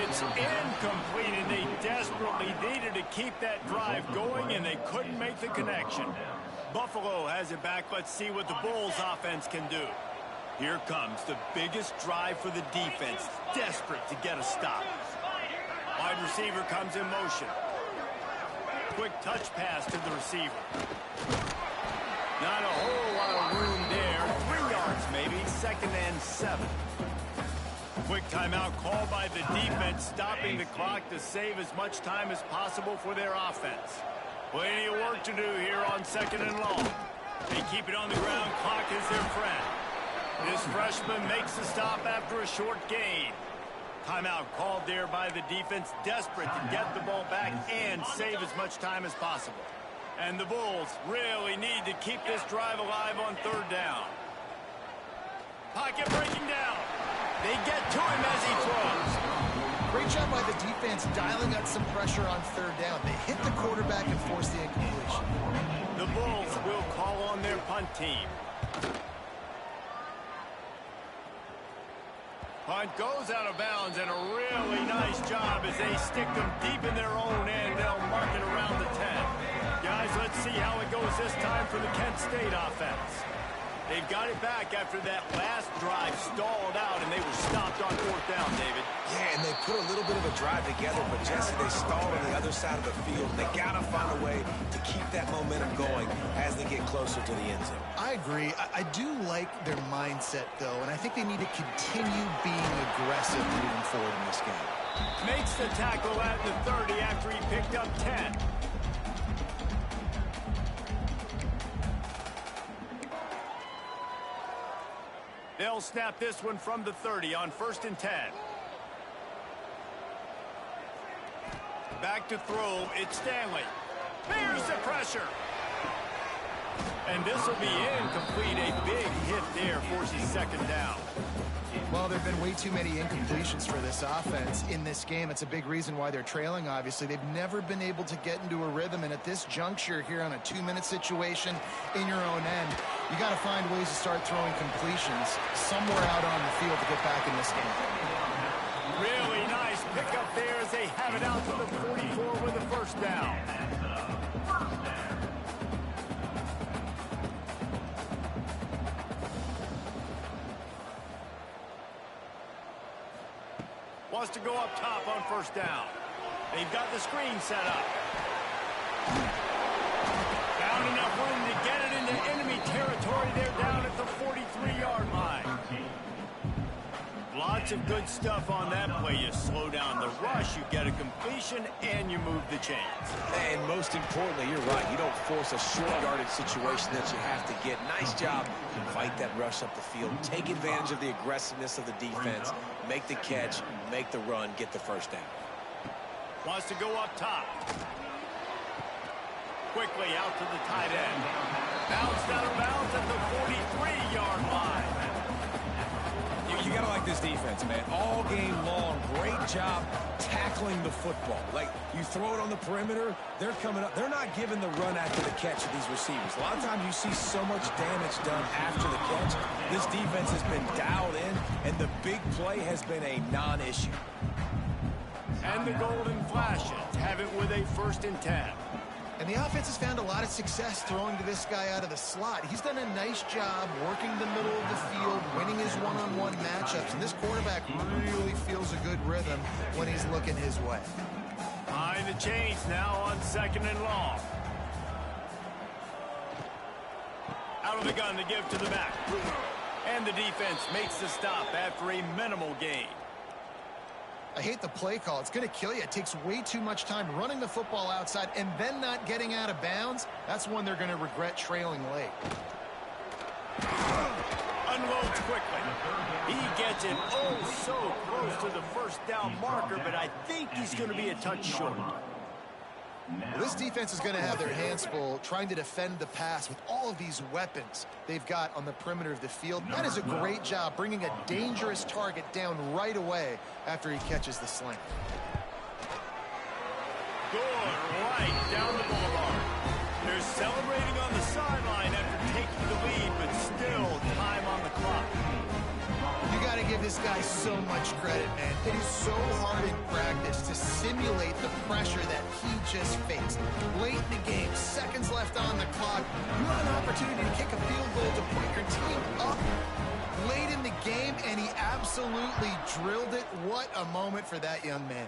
It's incomplete, and they desperately needed to keep that drive going, and they couldn't make the connection. Buffalo has it back. Let's see what the Bulls offense can do. Here comes the biggest drive for the defense, desperate to get a stop. Wide receiver comes in motion. Quick touch pass to the receiver. Not a whole lot of room there. 3 yards maybe, 2nd and 7. Quick timeout called by the defense, stopping the clock to save as much time as possible for their offense. Plenty of work to do here on 2nd and long. They keep it on the ground. Clock is their friend. This freshman makes the stop after a short gain. Timeout called there by the defense, desperate to get the ball back and save as much time as possible. And the Bulls really need to keep this drive alive on 3rd down. Pocket breaking down. They get to him as he throws. Great job by the defense dialing up some pressure on 3rd down. They hit the quarterback and forced the incompletion. The Bulls will call on their punt team. Punt goes out of bounds, and a really nice job as they stick them deep in their own end. They'll mark it around the 10. Guys, let's see how it goes this time for the Kent State offense. They've got it back after that last drive stalled out, and they were stopped on 4th down, David. Yeah, and they put a little bit of a drive together, but Jesse, they stalled on the other side of the field. They got to find a way to keep that momentum going as they get closer to the end zone. I agree. I do like their mindset, though, and I think they need to continue being aggressive moving forward in this game. Makes the tackle at the 30 after he picked up 10. They'll snap this one from the 30 on 1st and 10. Back to throw, it's Stanley. There's the pressure. And this will be incomplete. A big hit there forces 2nd down. Well, there have been way too many incompletions for this offense in this game. It's a big reason why they're trailing, obviously. They've never been able to get into a rhythm, and at this juncture here on a 2-minute situation in your own end, you got to find ways to start throwing completions somewhere out on the field to get back in this game. Really nice pickup there as they have it out to the 44 with a 1st down. Wants to go up top on 1st down. They've got the screen set up. Found enough room to get it into enemy territory. They're down at the 43-yard line. Lots of good stuff on that play. You slow down the rush, you get a completion, and you move the chains. And most importantly, you're right. You don't force a short-yardage situation that you have to get. Nice job. Fight that rush up the field. Take advantage of the aggressiveness of the defense. Make the catch, make the run, get the 1st down. Wants to go up top. Quickly out to the tight end. Bounced out of bounds at the 43-yard line. You got to like this defense, man. All game long, great job tackling the football. Like, you throw it on the perimeter, they're coming up. They're not giving the run after the catch of these receivers. A lot of times you see so much damage done after the catch. This defense has been dialed in, and the big play has been a non-issue. And the Golden Flashes have it with a 1st and 10. And the offense has found a lot of success throwing to this guy out of the slot. He's done a nice job working the middle of the field, winning his one-on-one matchups, and this quarterback really feels a good rhythm when he's looking his way. Behind the chains now on 2nd and long. Out of the gun to give to the back. And the defense makes the stop after a minimal gain. I hate the play call. It's going to kill you. It takes way too much time running the football outside and then not getting out of bounds. That's when they're going to regret trailing late. Unloads quickly. He gets it oh so close to the 1st down marker, but I think he's going to be a touch short. Well, this defense is going to have their hands full trying to defend the pass with all of these weapons they've got on the perimeter of the field. That is a great job bringing a dangerous target down right away after he catches the slant. Good right down the boulevard. They're celebrating on the sideline after taking the lead, but still time on the clock. You got to give this guy so much credit, man. It is so hard in practice to simulate the pressure that he just faced. Late in the game, seconds left on the clock, you have an opportunity to kick a field goal to put your team up late in the game, and he absolutely drilled it. What a moment for that young man.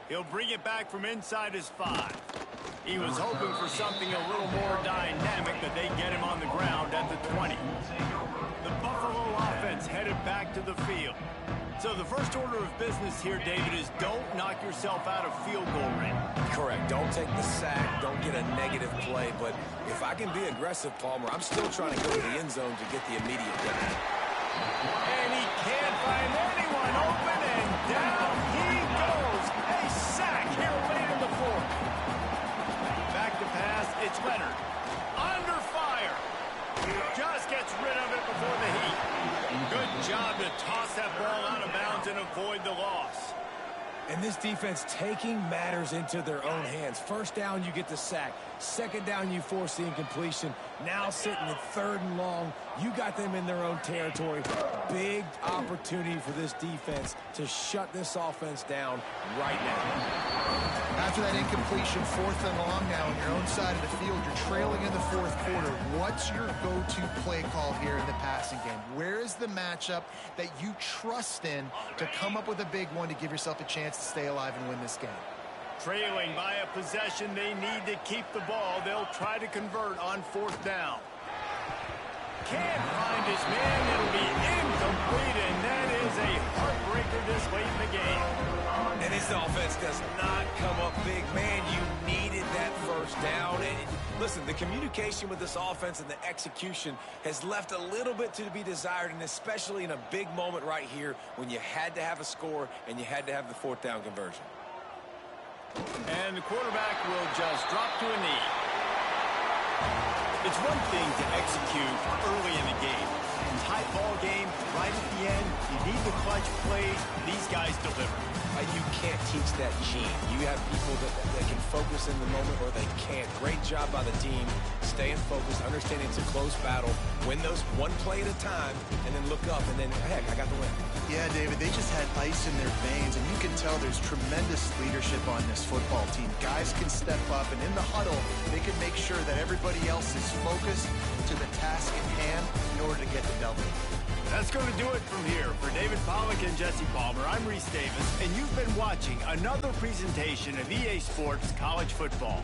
He'll bring it back from inside his 5. He was hoping for something a little more dynamic, but they get him on the ground at the 20. The Buffalo offense headed back to the field. So the first order of business here, David, is don't knock yourself out of field goal range. Correct. Don't take the sack. Don't get a negative play. But if I can be aggressive, Palmer, I'm still trying to go to the end zone to get the immediate down. And he can't find anyone open, and down he goes. A sack here late in the 4th. Back to pass, it's Leonard. Under fire. Just gets rid of it before the heat. Good job to toss that ball out of bounds and avoid the loss. And this defense taking matters into their own hands. 1st down, you get the sack. 2nd down, you force the incompletion. Now sitting at 3rd and long, you got them in their own territory. Big opportunity for this defense to shut this offense down right now. After that incompletion, 4th and long now on your own side of the field, you're trailing in the 4th quarter. What's your go-to play call here in the passing game? Where is the matchup that you trust in to come up with a big one to give yourself a chance to stay alive and win this game? Trailing by a possession, they need to keep the ball. They'll try to convert on 4th down. Can't find his man. It'll be incomplete, and that is a heartbreaker this late in the game. And this offense does not come up big. Man, you needed that 1st down. And listen, the communication with this offense and the execution has left a little bit to be desired, and especially in a big moment right here when you had to have a score and you had to have the fourth down conversion. And the quarterback will just drop to a knee. It's one thing to execute early in the game. Tight ball game, right at the end, you need the clutch plays. These guys deliver. You can't teach that gene. You have people that can focus in the moment or they can't. Great job by the team, staying focused, understanding it's a close battle, win those one play at a time, and then look up, and then, heck, I got the win. Yeah, David, they just had ice in their veins, and you can tell there's tremendous leadership on this football team. Guys can step up, and in the huddle, they can make sure that everybody else is focused to the task at hand in order to get the W. That's going to do it from here. For David Pollack and Jesse Palmer, I'm Reese Davis, and you've been watching another presentation of EA Sports College Football.